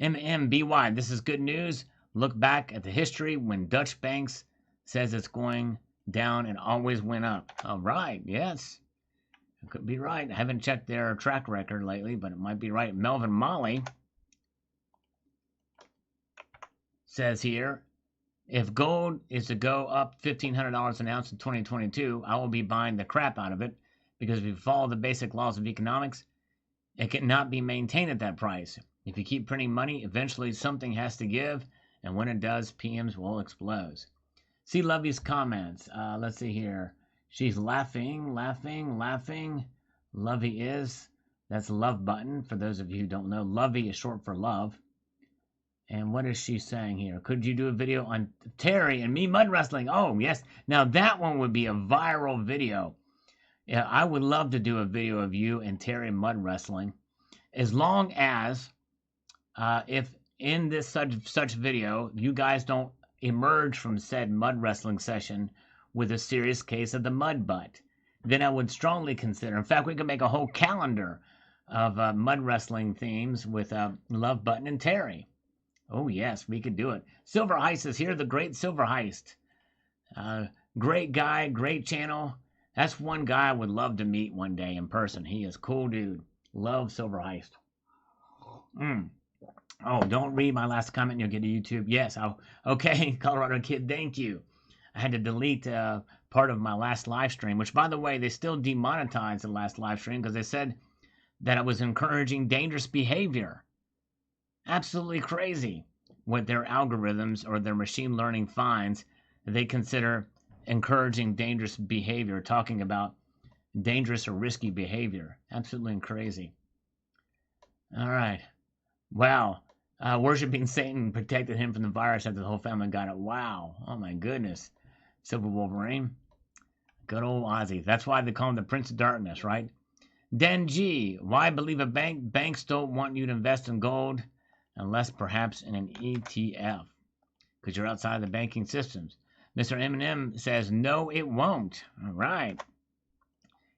MMBY, this is good news. Look back at the history when Dutch banks says it's going down and always went up. All right, yes. It could be right. I haven't checked their track record lately, but it might be right. Melvin Molly says here, if gold is to go up $1,500 an ounce in 2022, I will be buying the crap out of it because if you follow the basic laws of economics, it cannot be maintained at that price. If you keep printing money, eventually something has to give, and when it does, PMs will explode. See Lovey's comments. Let's see here. She's laughing. Lovey is. That's love button. For those of you who don't know, Lovey is short for love. And what is she saying here? Could you do a video on Terry and me mud wrestling? Oh, yes. Now that one would be a viral video. Yeah, I would love to do a video of you and Terry mud wrestling. As long as, if in this such video, you guys don't emerge from said mud wrestling session with a serious case of the mud butt. Then I would strongly consider. In fact, we could make a whole calendar of mud wrestling themes with Love Button and Terry. Oh, yes, we could do it. Silver Heist is here, the great Silver Heist. Great guy, great channel. That's one guy I would love to meet one day in person. He is cool dude. Love Silver Heist. Oh, don't read my last comment. You'll get to YouTube. Yes. Okay, Colorado Kid, thank you. I had to delete part of my last live stream, which, by the way, they still demonetized the last live stream because they said that I was encouraging dangerous behavior. Absolutely crazy what their algorithms or their machine learning finds that they consider encouraging dangerous behavior, talking about dangerous or risky behavior. Absolutely crazy. All right. Wow. Worshipping Satan protected him from the virus after the whole family got it. Wow. Oh, my goodness. Silver Wolverine. Good old Ozzy. That's why they call him the Prince of Darkness, right? Den G. Why believe a bank? Banks don't want you to invest in gold unless perhaps in an ETF because you're outside the banking systems. Mr. Eminem says, no, it won't. All right.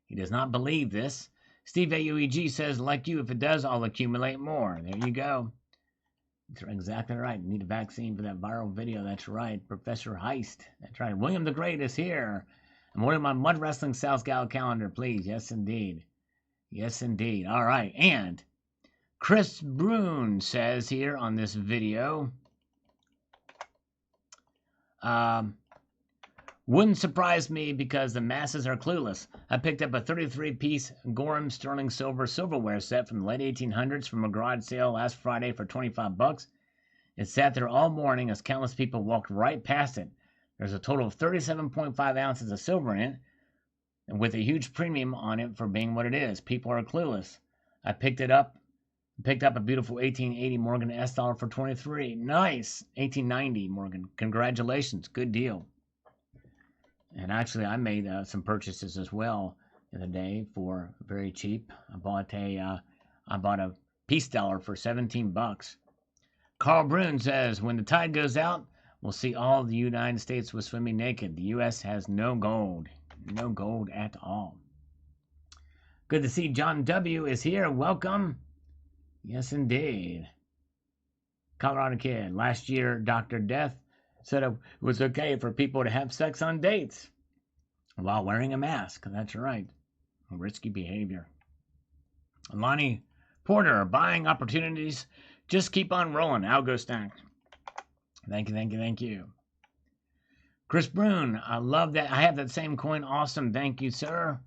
He does not believe this. Steve AUEG says, like you, if it does, I'll accumulate more. There you go. That's exactly right. You need a vaccine for that viral video. That's right. Professor Heist. That's right. William the Great is here. I'm ordering my Mud Wrestling South Gal calendar, please. Yes, indeed. Yes, indeed. All right. And Chris Brune says here on this video, wouldn't surprise me because the masses are clueless. I picked up a 33-piece Gorham sterling silver silverware set from the late 1800s from a garage sale last Friday for $25. It sat there all morning as countless people walked right past it. There's a total of 37.5 ounces of silver in it, and with a huge premium on it for being what it is. People are clueless. I picked up a beautiful 1880 Morgan S dollar for $23. Nice. 1890 Morgan. Congratulations. Good deal. And actually, I made some purchases as well the other day for very cheap. I bought a peace dollar for $17. Carl Brune says, when the tide goes out, we'll see all the United States was swimming naked. The U.S. has no gold. No gold at all. Good to see John W. is here. Welcome. Yes, indeed. Colorado Kid. Last year, Dr. Death said it was okay for people to have sex on dates while wearing a mask. That's right. Risky behavior. Lonnie Porter, buying opportunities. Just keep on rolling. Algo stack. Thank you, thank you, thank you. Chris Brune, I love that. I have that same coin. Awesome. Thank you, sir.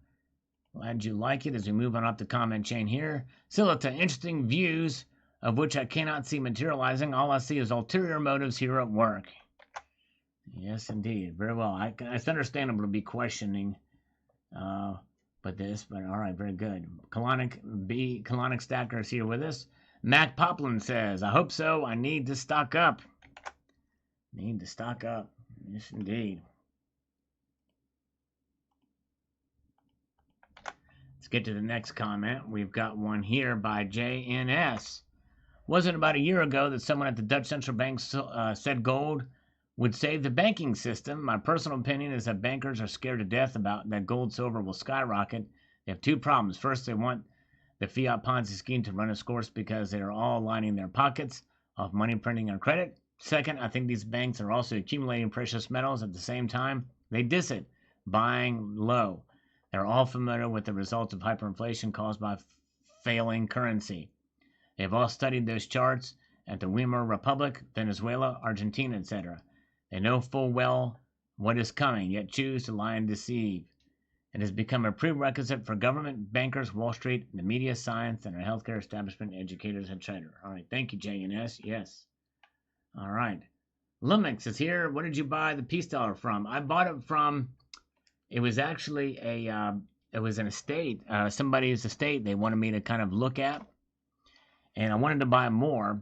Glad you like it as we move on up the comment chain here. Silita, interesting views of which I cannot see materializing. All I see is ulterior motives here at work. Yes, indeed. Very well. It's understandable to be questioning all right, very good. Colonic Stacker is here with us. Mac Poplin says, I hope so. I need to stock up. Need to stock up. Yes, indeed. Let's get to the next comment. We've got one here by JNS. Wasn't about a year ago that someone at the Dutch Central Bank said gold would save the banking system. My personal opinion is that bankers are scared to death about that gold silver will skyrocket. They have two problems. First, they want the fiat Ponzi scheme to run its course because they are all lining their pockets off money printing and credit. Second, I think these banks are also accumulating precious metals at the same time. They diss it, buying low. They're all familiar with the results of hyperinflation caused by failing currency. They've all studied those charts at the Weimar Republic, Venezuela, Argentina, etc. They know full well what is coming, yet choose to lie and deceive. It has become a prerequisite for government, bankers, Wall Street, the media, science, and our healthcare establishment, educators, etc. All right, thank you, JNS. Yes. All right. Lumix is here. What did you buy the peace dollar from? I bought it from, it was actually it was an estate, somebody's estate they wanted me to kind of look at. And I wanted to buy more.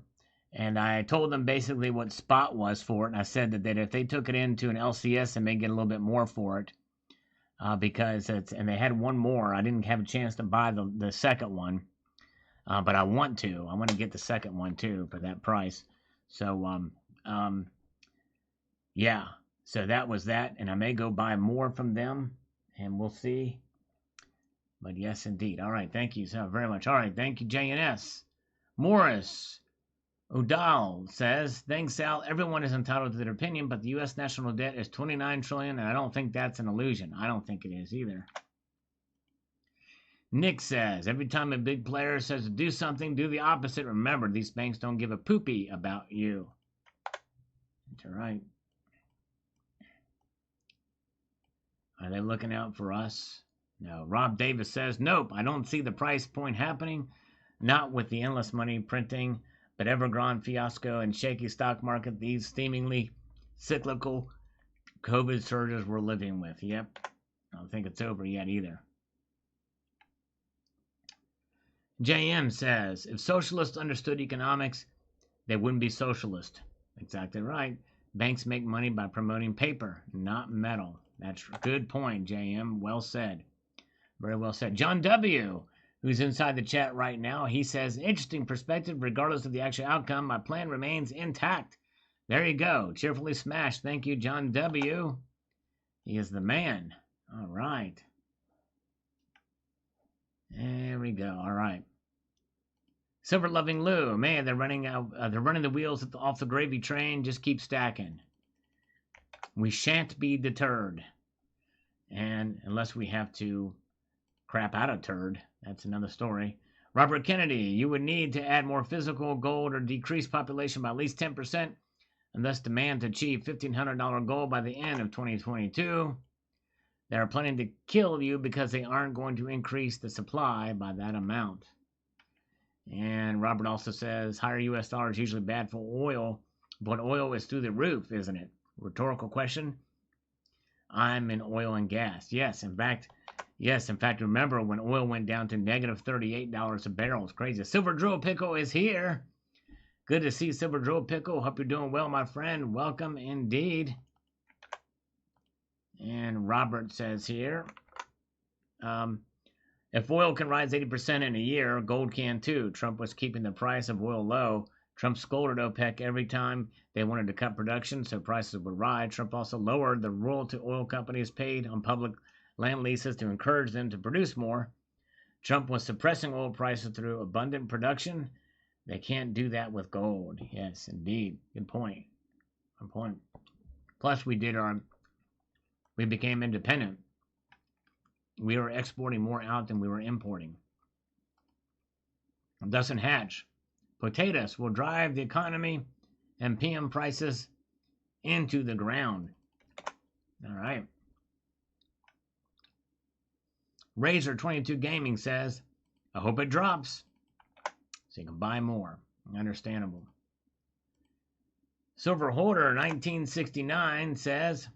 And I told them basically what spot was for it. And I said that if they took it into an LCS, they may get a little bit more for it. Because and they had one more. I didn't have a chance to buy the second one. But I want to. I want to get the second one too for that price. So, yeah. So that was that, and I may go buy more from them, and we'll see. But yes, indeed. All right, thank you so very much. All right, thank you, JNS. Morris O'Dowd says, thanks, Sal. Everyone is entitled to their opinion, but the U.S. national debt is $29 trillion, and I don't think that's an illusion. I don't think it is either. Nick says, every time a big player says to do something, do the opposite. Remember, these banks don't give a poopy about you. That's all right. Are they looking out for us? No. Rob Davis says, nope, I don't see the price point happening. Not with the endless money printing, but Evergrande fiasco and shaky stock market, these seemingly cyclical COVID surges we're living with. Yep. I don't think it's over yet either. JM says, if socialists understood economics, they wouldn't be socialist. Exactly right. Banks make money by promoting paper, not metal. That's a good point, JM. Well said. Very well said. John W., who's inside the chat right now, he says, interesting perspective. Regardless of the actual outcome, my plan remains intact. There you go. Cheerfully smashed. Thank you, John W. He is the man. All right. There we go. All right. Silver loving Lou, man, they're running the wheels off the gravy train. Just keep stacking. We shan't be deterred, and unless we have to crap out a turd, that's another story. Robert Kennedy, you would need to add more physical gold or decrease population by at least 10%, and thus demand to achieve $1,500 goal by the end of 2022. They are planning to kill you because they aren't going to increase the supply by that amount. And Robert also says, higher U.S. dollar is usually bad for oil, but oil is through the roof, isn't it? Rhetorical question. I'm in oil and gas. Yes, in fact, remember when oil went down to negative $38 a barrel. It's crazy. Silver Drill Pickle is here. Good to see Silver Drill Pickle. Hope you're doing well, my friend. Welcome indeed. And Robert says here, if oil can rise 80% in a year, gold can too. Trump was keeping the price of oil low. Trump scolded OPEC every time they wanted to cut production so prices would rise. Trump also lowered the royalty oil companies paid on public land leases to encourage them to produce more. Trump was suppressing oil prices through abundant production. They can't do that with gold. Yes, indeed. Good point. Good point. Plus, we became independent. We were exporting more out than we were importing. Dustin Hatch. Potatoes will drive the economy and PM prices into the ground. All right. Razor 22 Gaming says, I hope it drops so you can buy more. Understandable. Silver Holder 1969 says,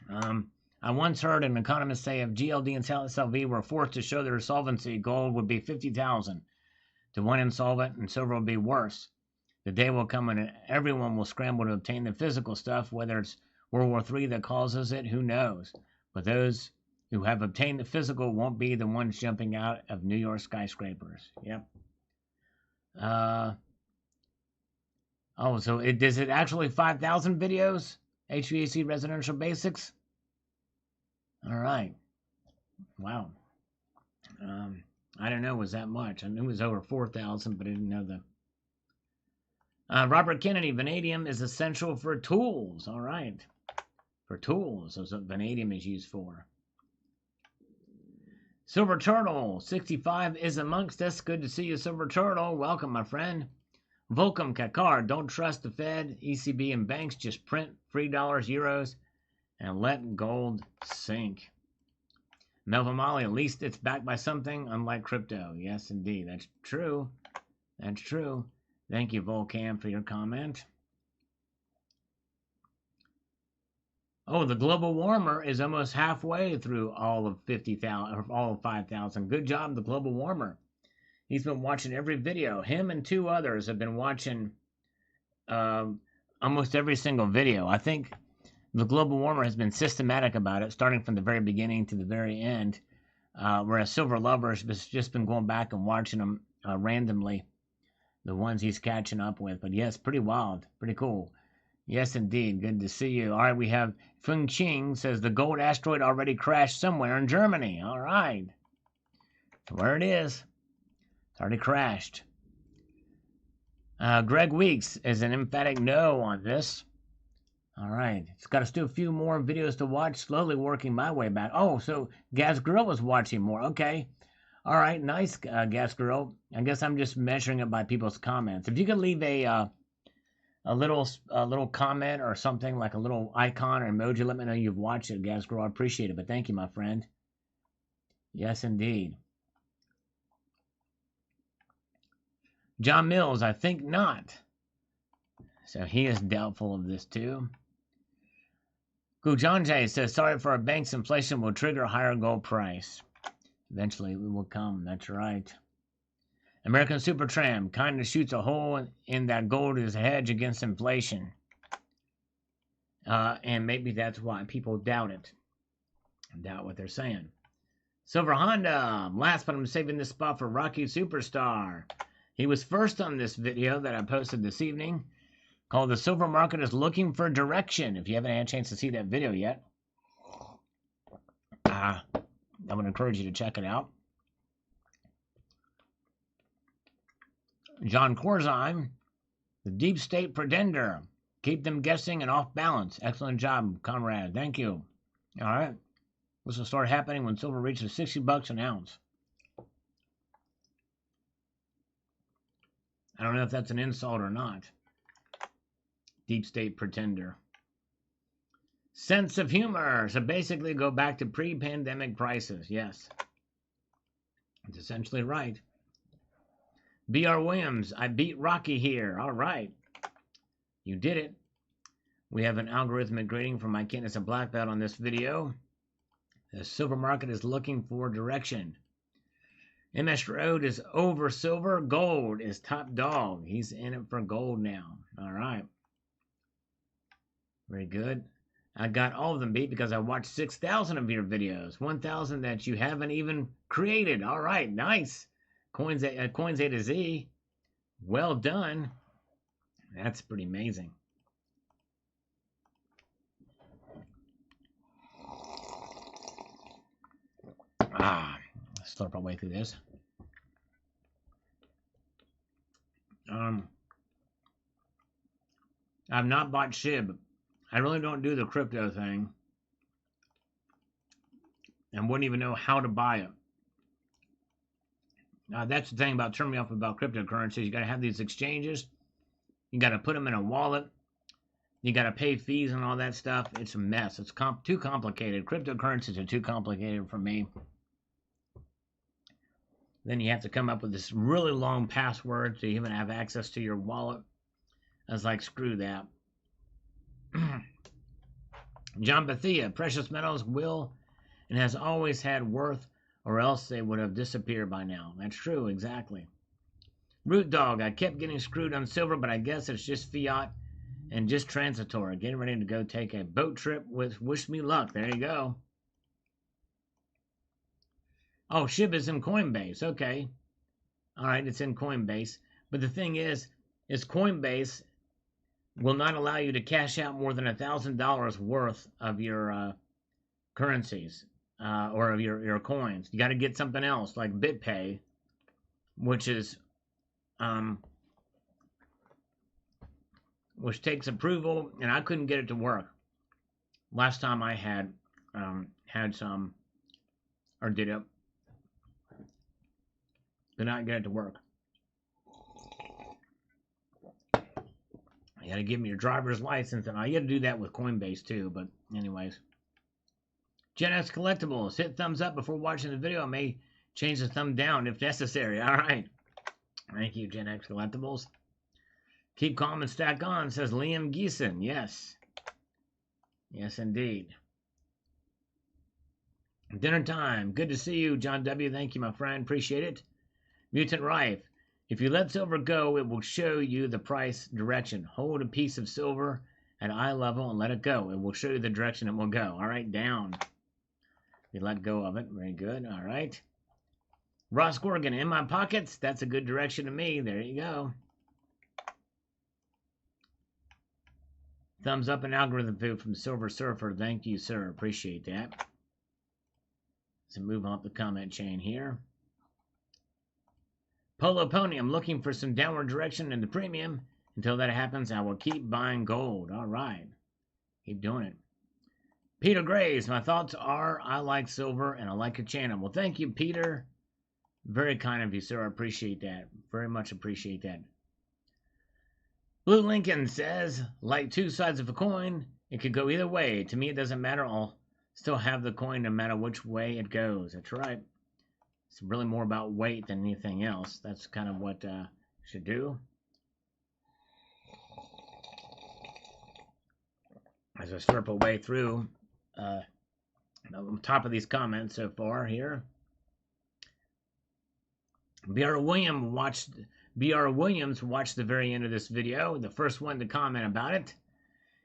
I once heard an economist say if GLD and SLV were forced to show their solvency, gold would be 50,000 to one insolvent, and silver would be worse. The day will come when everyone will scramble to obtain the physical stuff, whether it's World War III that causes it, who knows? But those who have obtained the physical won't be the ones jumping out of New York skyscrapers. Yep. So is it actually 5,000 videos? HVAC Residential Basics? All right. Wow. I don't know, was that much? I knew it was over 4,000, but I didn't know the... Robert Kennedy, vanadium is essential for tools. All right. For tools. That's what vanadium is used for. Silver Turtle, 65 is amongst us. Good to see you, Silver Turtle. Welcome, my friend. Volcom Kakar, don't trust the Fed, ECB, and banks. Just print free dollars, euros, and let gold sink. Melvin Molly, at least it's backed by something, unlike crypto. Yes, indeed. That's true. That's true. Thank you, Volcam, for your comment. Oh, the global warmer is almost halfway through all of 50,000 or all of 5,000. Good job, the global warmer. He's been watching every video. Him and two others have been watching almost every single video. I think the global warmer has been systematic about it, starting from the very beginning to the very end, whereas Silver Lover has just been going back and watching them randomly, the ones he's catching up with. But yes, pretty wild, pretty cool. Yes, indeed. Good to see you. All right, we have Feng Qing says the gold asteroid already crashed somewhere in Germany. All right. Where it is. It's already crashed. Greg Weeks is an emphatic no on this. All right. It's got to still a few more videos to watch. Slowly working my way back. Oh, so Gas Girl was watching more. Okay. All right. Nice, Gas Girl. I guess I'm just measuring it by people's comments. If you could leave a little comment or something like a little icon or emoji, let me know you've watched it, Gas Girl. I appreciate it. But thank you, my friend. Yes, indeed. John Mills, I think not. So he is doubtful of this too. Gujanjay says, sorry for our banks, inflation will trigger a higher gold price. Eventually it will come, that's right. American Supertram kind of shoots a hole in that gold as a hedge against inflation. And maybe that's why people doubt it. Doubt what they're saying. Silver Honda, last but I'm saving this spot for Rocky Superstar. He was first on this video that I posted this evening called The Silver Market is Looking for Direction. If you haven't had a chance to see that video yet, I would encourage you to check it out. John Corzine, the deep state pretender. Keep them guessing and off balance. Excellent job, comrade. Thank you. All right. This will start happening when silver reaches $60 an ounce. I don't know if that's an insult or not. Deep state pretender. Sense of humor. So basically go back to pre-pandemic prices. Yes. It's essentially right. B.R. Williams, I beat Rocky here. All right. You did it. We have an algorithmic grading for my Candace and Black Belt on this video. The silver market is looking for direction. MS Road is over silver. Gold is top dog. He's in it for gold now. All right. Very good. I got all of them beat because I watched 6,000 of your videos. 1,000 that you haven't even created. All right. Nice. Coins A to Z. Well done. That's pretty amazing. Slurp our way through this. I've not bought SHIB. I really don't do the crypto thing. And wouldn't even know how to buy it. That's the thing about turning me off about cryptocurrencies. You got to have these exchanges. You got to put them in a wallet. You got to pay fees and all that stuff. It's a mess. It's too complicated. Cryptocurrencies are too complicated for me. Then you have to come up with this really long password to even have access to your wallet. I was like, screw that. John Bethia, precious metals will and has always had worth, or else they would have disappeared by now. That's true, exactly. Root Dog, I kept getting screwed on silver, but I guess it's just fiat and just transitory. Getting ready to go take a boat trip with Wish Me Luck. There you go. Oh, SHIB is in Coinbase. Okay. All right, it's in Coinbase. But the thing is Coinbase will not allow you to cash out more than $1,000 worth of your currencies or of your coins. You got to get something else like BitPay, which is which takes approval, and I couldn't get it to work. Last time I had some, or did it, could not get it to work. You got to give me your driver's license, and I got to do that with Coinbase too. But anyways, Gen X Collectibles, hit thumbs up before watching the video. I may change the thumb down if necessary. All right, thank you, Gen X Collectibles. Keep calm and stack on, says Liam Geeson. Yes, yes indeed. Dinner time. Good to see you, John W. Thank you, my friend. Appreciate it. Mutant Rife. If you let silver go, it will show you the price direction. Hold a piece of silver at eye level and let it go. It will show you the direction it will go. All right, down. You let go of it. Very good. All right. Ross Gorgon, in my pockets. That's a good direction to me. There you go. Thumbs up and algorithm food from Silver Surfer. Thank you, sir. Appreciate that. So move on up the comment chain here. Polo Pony, I'm looking for some downward direction in the premium. Until that happens, I will keep buying gold. All right. Keep doing it. Peter Graves, my thoughts are I like silver and I like your channel. Well, thank you, Peter. Very kind of you, sir. I appreciate that. Very much appreciate that. Blue Lincoln says, like two sides of a coin, it could go either way. To me, it doesn't matter. I'll still have the coin no matter which way it goes. That's right. It's really more about weight than anything else. That's kind of what you should do. As I slurp away through on top of these comments so far here. B.R. Williams watched the very end of this video, the first one to comment about it.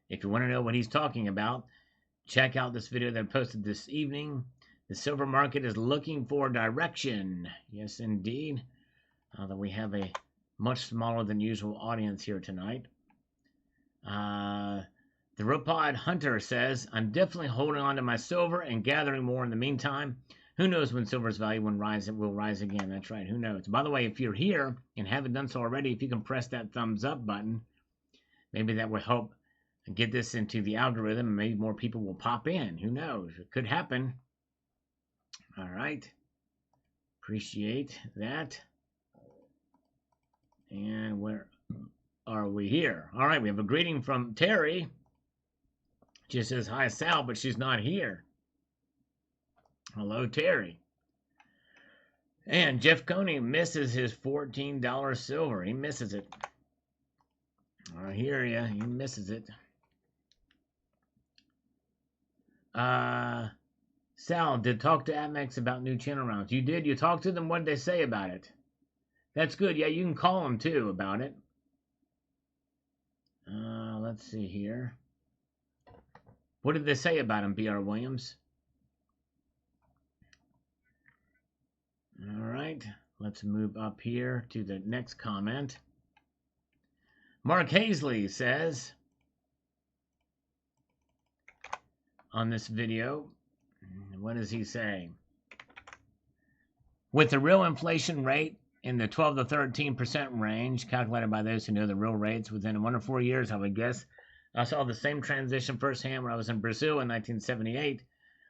If you want to know what he's talking about, check out this video that I posted this evening. The silver market is looking for direction. Yes, indeed. Although we have a much smaller than usual audience here tonight. The Ropod Hunter says, I'm definitely holding on to my silver and gathering more in the meantime. Who knows when silver's value will rise again. That's right, who knows. By the way, if you're here and haven't done so already, if you can press that thumbs up button, maybe that will help get this into the algorithm and maybe more people will pop in. Who knows? It could happen. All right. Appreciate that. And where are we here? All right, we have a greeting from Terry. She says, hi, Sal, but she's not here. Hello, Terry. And Jeff Coney misses his $14 silver. He misses it. I hear ya. He misses it. Sal, did talk to Amex about new channel rounds. You did? You talked to them? What did they say about it? That's good. Yeah, you can call them, too, about it. Let's see here. What did they say about him, B.R. Williams? All right, let's move up here to the next comment. Mark Hazley says on this video, what does he say? With the real inflation rate in the 12 to 13% range, calculated by those who know the real rates, within 1 or 4 years, I would guess. I saw the same transition firsthand when I was in Brazil in 1978,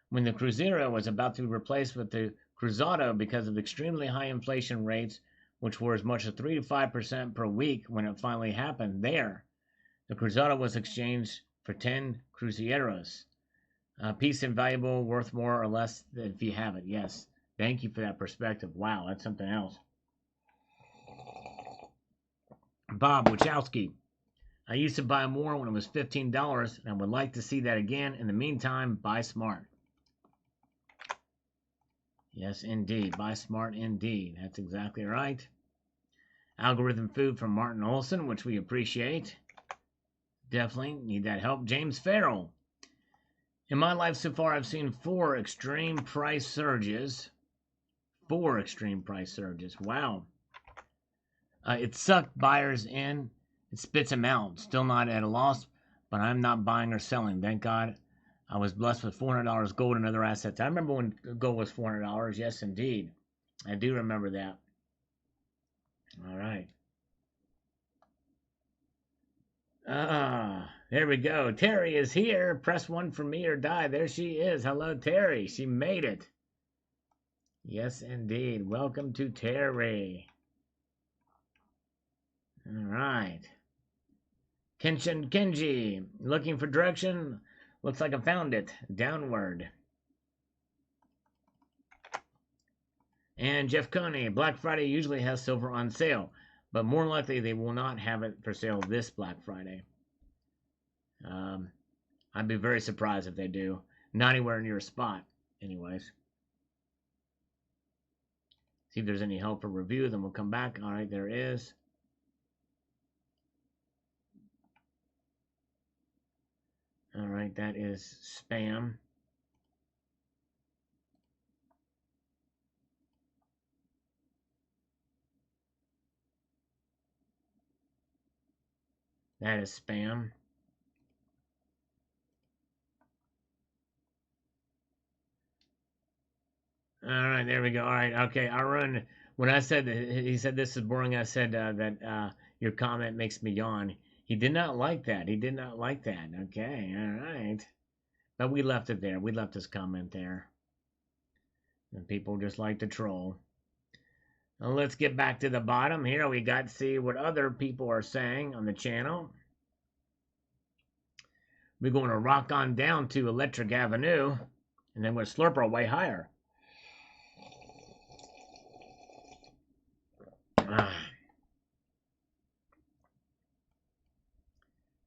when the Cruzeiro was about to be replaced with the Cruzado because of extremely high inflation rates, which were as much as 3 to 5% per week when it finally happened there. The Cruzado was exchanged for 10 Cruzeiros. A piece invaluable, worth more or less if you have it. Yes. Thank you for that perspective. Wow, that's something else. Bob Wachowski. I used to buy more when it was $15, and I would like to see that again. In the meantime, buy smart. Yes, indeed. Buy smart indeed. That's exactly right. Algorithm food from Martin Olson, which we appreciate. Definitely need that help. James Farrell. In my life so far, I've seen 4 extreme price surges. 4 extreme price surges. Wow. It sucked buyers in. It spits them out. Still not at a loss, but I'm not buying or selling. Thank God I was blessed with $400 gold and other assets. I remember when gold was $400. Yes, indeed. I do remember that. All right. There we go. Terry is here. Press 1 for me or die. There she is. Hello, Terry. She made it. Yes, indeed. Welcome to Terry. All right. Kenshin Kenji, looking for direction? Looks like I found it. Downward. And Jeff Coney, Black Friday usually has silver on sale, but more likely they will not have it for sale this Black Friday. I'd be very surprised if they do. Not anywhere near a spot, anyways. See if there's any help for review, then we'll come back. All right, there is. All right, that is spam. That is spam. All right, there we go. All right, okay. Arun, when I said that, he said this is boring, I said that your comment makes me yawn. He did not like that. He did not like that. Okay, all right. But we left it there. We left his comment there. And people just like to troll. Now let's get back to the bottom here. We got to see what other people are saying on the channel. We're going to rock on down to Electric Avenue, and then we'll slurp our way higher.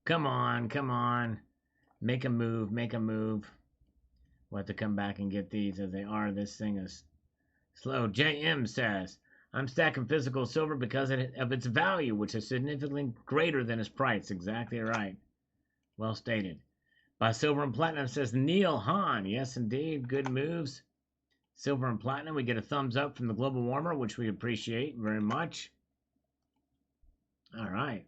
Come on, come on. Make a move, make a move. We'll have to come back and get these as they are. This thing is slow. JM says, I'm stacking physical silver because of its value, which is significantly greater than its price. Exactly right. Well stated. By Silver and Platinum says Neil Hahn. Yes, indeed. Good moves. Silver and Platinum. We get a thumbs up from the Global Warmer, which we appreciate very much. All right.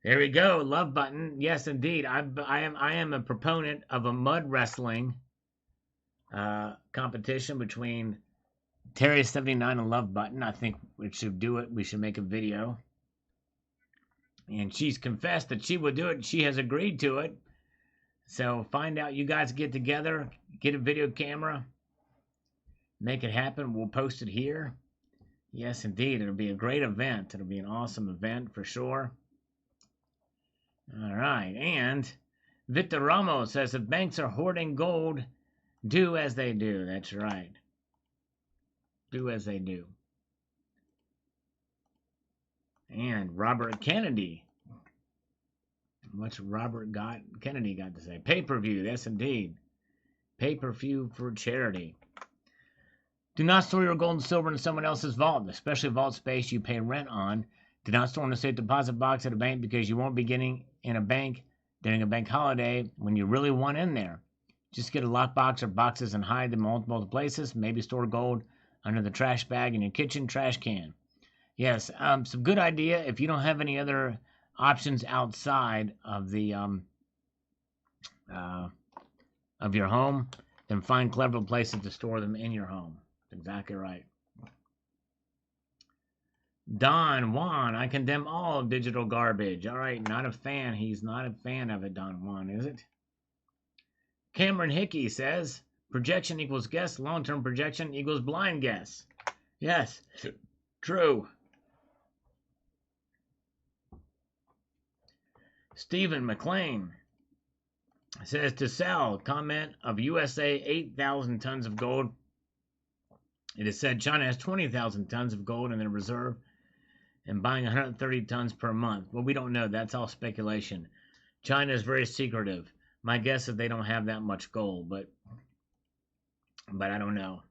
There we go. Love button. Yes, indeed. I am a proponent of a mud wrestling competition between Terry79 and Love Button. I think we should do it. We should make a video. And she's confessed that she would do it. She has agreed to it. So find out. You guys get together. Get a video camera. Make it happen. We'll post it here. Yes, indeed. It'll be a great event. It'll be an awesome event for sure. All right. And Victor Ramos says if banks are hoarding gold, do as they do. That's right. Do as they do. And Robert Kennedy. What's Robert Kennedy got to say? Pay-per-view. Yes, indeed. Pay-per-view for charity. Do not store your gold and silver in someone else's vault, especially vault space you pay rent on. Do not store in a safe deposit box at a bank because you won't be getting in a bank during a bank holiday when you really want in there. Just get a lockbox or boxes and hide them in multiple places. Maybe store gold under the trash bag in your kitchen trash can. Yes, some good idea. If you don't have any other options outside of the of your home, then find clever places to store them in your home. That's exactly right. Don Juan, I condemn all digital garbage. All right, not a fan. He's not a fan of it, Don Juan, is it? Cameron Hickey says, projection equals guess, long-term projection equals blind guess. Yes, true. Stephen McLean says, to sell, comment of USA 8,000 tons of gold. It is said China has 20,000 tons of gold in their reserve and buying 130 tons per month. Well, we don't know. That's all speculation. China is very secretive. My guess is they don't have that much gold, but I don't know.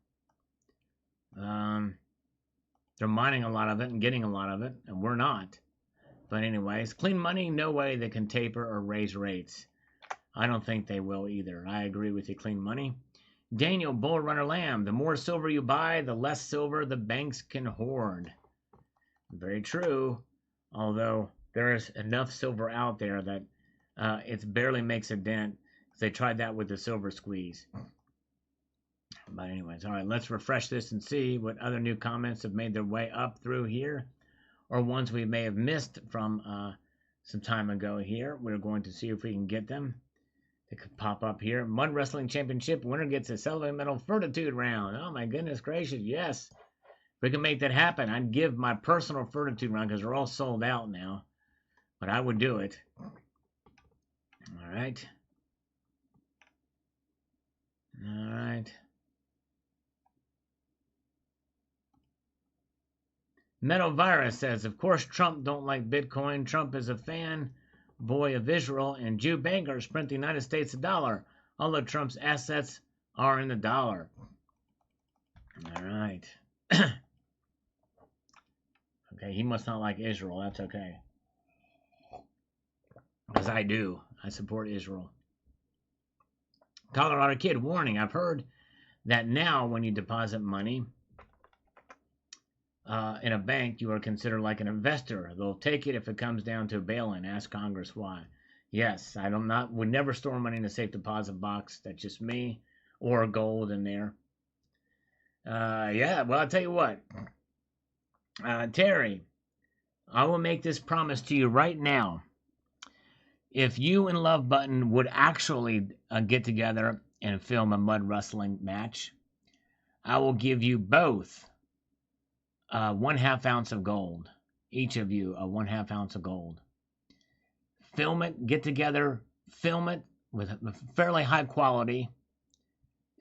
They're mining a lot of it and getting a lot of it, and we're not. But anyways, clean money, no way they can taper or raise rates. I don't think they will either. I agree with you, clean money. Daniel Bull Runner Lamb, the more silver you buy, the less silver the banks can hoard. Very true. Although there is enough silver out there that it barely makes a dent. They tried that with the silver squeeze. But anyways, all right, let's refresh this and see what other new comments have made their way up through here, or ones we may have missed from some time ago here. We're going to see if we can get them. They could pop up here. Mud Wrestling Championship winner gets a Salivate Metal Fortitude round. Oh my goodness gracious, yes. If we can make that happen, I'd give my personal Fortitude round because they're all sold out now. But I would do it. All right. All right. Metal Virus says, of course Trump don't like Bitcoin. Trump is a fan boy of Israel and Jew bankers print the United States a dollar. All of Trump's assets are in the dollar. All right. Okay, he must not like Israel. That's okay. Because I do. I support Israel. Colorado Kid, warning. I've heard that now when you deposit money in a bank, you are considered like an investor. They'll take it if it comes down to a bail-in. Ask Congress why. Yes, would never store money in a safe deposit box. That's just me. Or gold in there. Yeah, well, I'll tell you what. Terry, I will make this promise to you right now. If you and Love Button would actually get together and film a mud wrestling match, I will give you both 1/2 ounce of gold. Each of you a 1/2 ounce of gold. Film it, get together, film it with fairly high quality,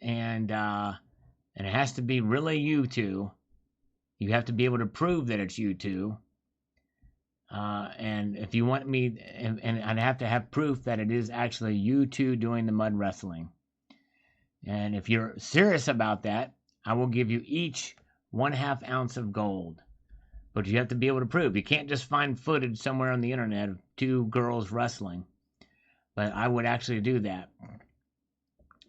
and it has to be really you two. You have to be able to prove that it's you two. And if you want me, and I'd have to have proof that it is actually you two doing the mud wrestling. And if you're serious about that, I will give you each 1/2 ounce of gold. But you have to be able to prove. You can't just find footage somewhere on the internet of two girls wrestling. But I would actually do that.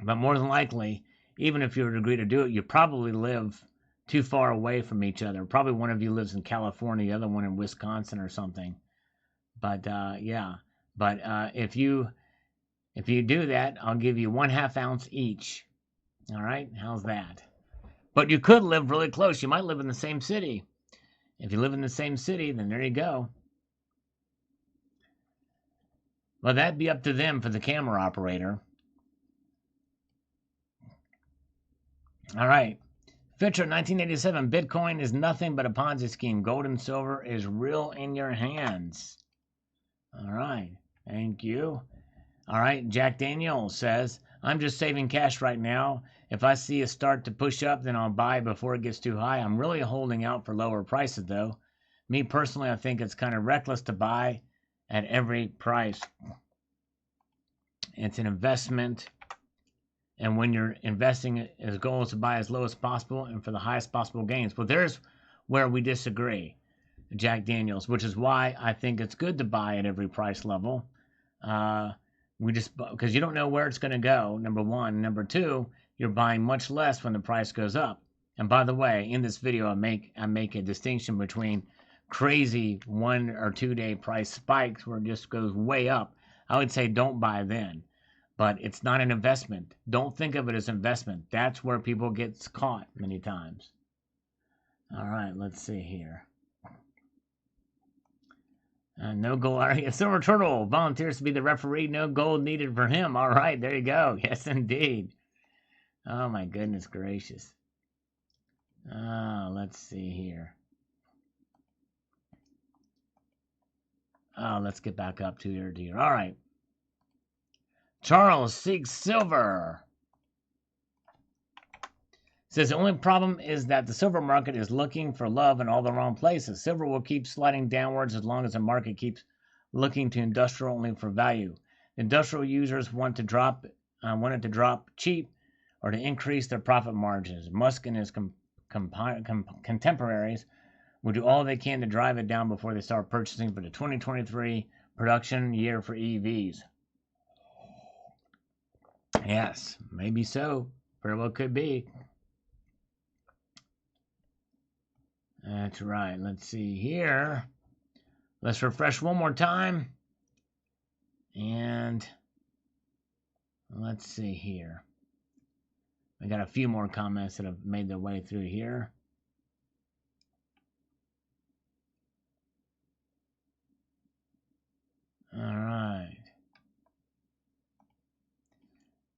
But more than likely, even if you were to agree to do it, you probably live too far away from each other. Probably one of you lives in California, the other one in Wisconsin or something. But yeah. But if you do that, I'll give you 1/2 ounce each. All right, how's that? But you could live really close. You might live in the same city. If you live in the same city, then there you go. Well, that'd be up to them for the camera operator. All right. Fitcher, 1987. Bitcoin is nothing but a Ponzi scheme. Gold and silver is real in your hands. All right. Thank you. All right. Jack Daniel says, I'm just saving cash right now. If I see a start to push up, then I'll buy before it gets too high. I'm really holding out for lower prices, though. Me personally, I think it's kind of reckless to buy at every price. It's an investment. And when you're investing, his goal is to buy as low as possible and for the highest possible gains. Well, there's where we disagree, Jack Daniels, which is why I think it's good to buy at every price level. Because you don't know where it's going to go, number one. Number two, you're buying much less when the price goes up. And by the way, in this video, I make a distinction between crazy 1 or 2 day price spikes where it just goes way up. I would say don't buy then. But it's not an investment. Don't think of it as investment. That's where people get caught many times. All right, let's see here. No gold. Silver Turtle volunteers to be the referee. No gold needed for him. All right, there you go. Yes, indeed. Oh, my goodness gracious. Let's see here. Let's get back up to here. All right. Charles seeks silver. Says the only problem is that the silver market is looking for love in all the wrong places. Silver will keep sliding downwards as long as the market keeps looking to industrial only for value. Industrial users want it to drop cheap or to increase their profit margins. Musk and his contemporaries will do all they can to drive it down before they start purchasing for the 2023 production year for EVs. Yes, maybe so. Very well could be. That's right. Let's see here. Let's refresh one more time. And let's see here. I got a few more comments that have made their way through here. All right.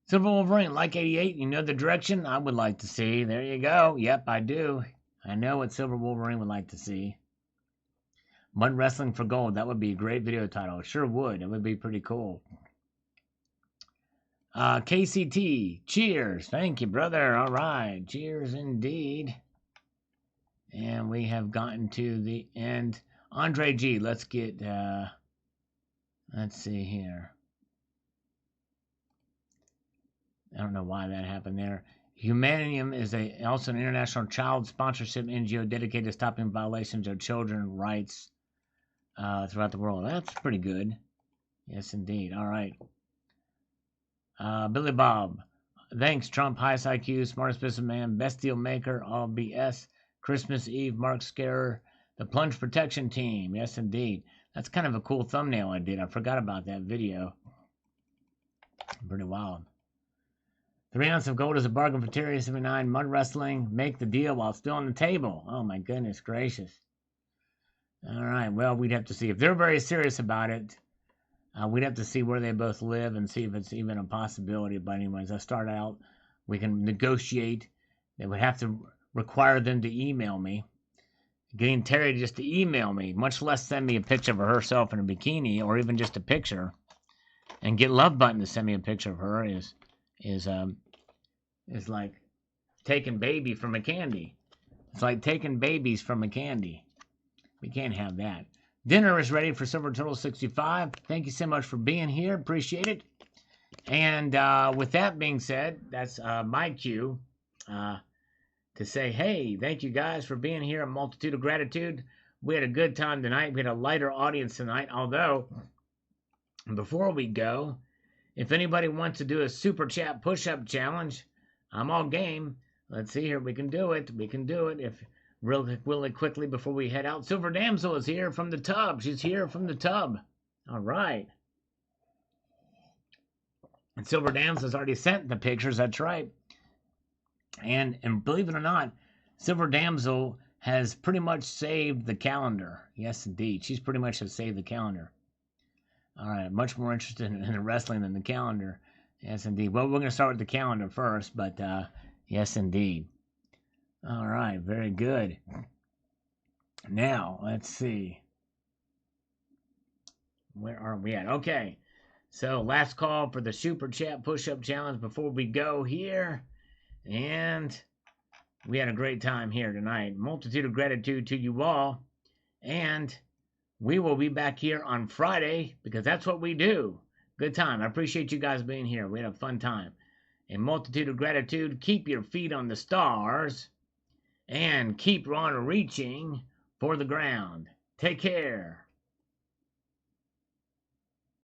Silver Wolverine, like 88, you know the direction I would like to see. There you go. Yep, I do. I know what Silver Wolverine would like to see. Mud Wrestling for Gold. That would be a great video title. It sure would. It would be pretty cool. KCT, cheers. Thank you, brother. All right. Cheers indeed. And we have gotten to the end. Andre G, let's get, let's see here. I don't know why that happened there. Humanium is also an international child sponsorship NGO dedicated to stopping violations of children's rights throughout the world. That's pretty good. Yes, indeed. All right. Billy Bob. Thanks, Trump. Highest IQ, smartest businessman, best deal maker, all BS. Christmas Eve, Mark Scarer, the Plunge Protection Team. Yes, indeed. That's kind of a cool thumbnail I did. I forgot about that video. Pretty wild. 3 ounces of gold is a bargain for Terry 79. Mud wrestling. Make the deal while still on the table. Oh my goodness gracious. All right. Well, we'd have to see if they're very serious about it. We'd have to see where they both live and see if it's even a possibility. But anyways, I start out. We can negotiate. They would have to require them to email me. Getting Terry just to email me, much less send me a picture of herself in a bikini or even just a picture, and get Love Button to send me a picture of her is like taking baby from a candy. It's like taking babies from a candy. We can't have that. Dinner is ready for Silver Turtle 65. Thank you so much for being here. Appreciate it. And with that being said, that's my cue to say, hey, thank you guys for being here. A multitude of gratitude. We had a good time tonight. We had a lighter audience tonight. Although, before we go, if anybody wants to do a super chat push-up challenge, I'm all game. Let's see here. We can do it. We can do it. If really quickly before we head out. Silver Damsel is here from the tub. She's here from the tub. All right. And Silver Damsel has already sent the pictures. That's right. And believe it or not, Silver Damsel has pretty much saved the calendar. Yes, indeed. She's pretty much has saved the calendar. All right. Much more interested in the wrestling than the calendar. Yes, indeed. Well, we're going to start with the calendar first, but yes, indeed. All right, very good. Now, let's see. Where are we at? Okay, so last call for the Super Chat Push-Up Challenge before we go here. And we had a great time here tonight. Multitude of gratitude to you all. And we will be back here on Friday because that's what we do. Good time. I appreciate you guys being here. We had a fun time. A multitude of gratitude. Keep your feet on the stars. And keep on reaching for the ground. Take care.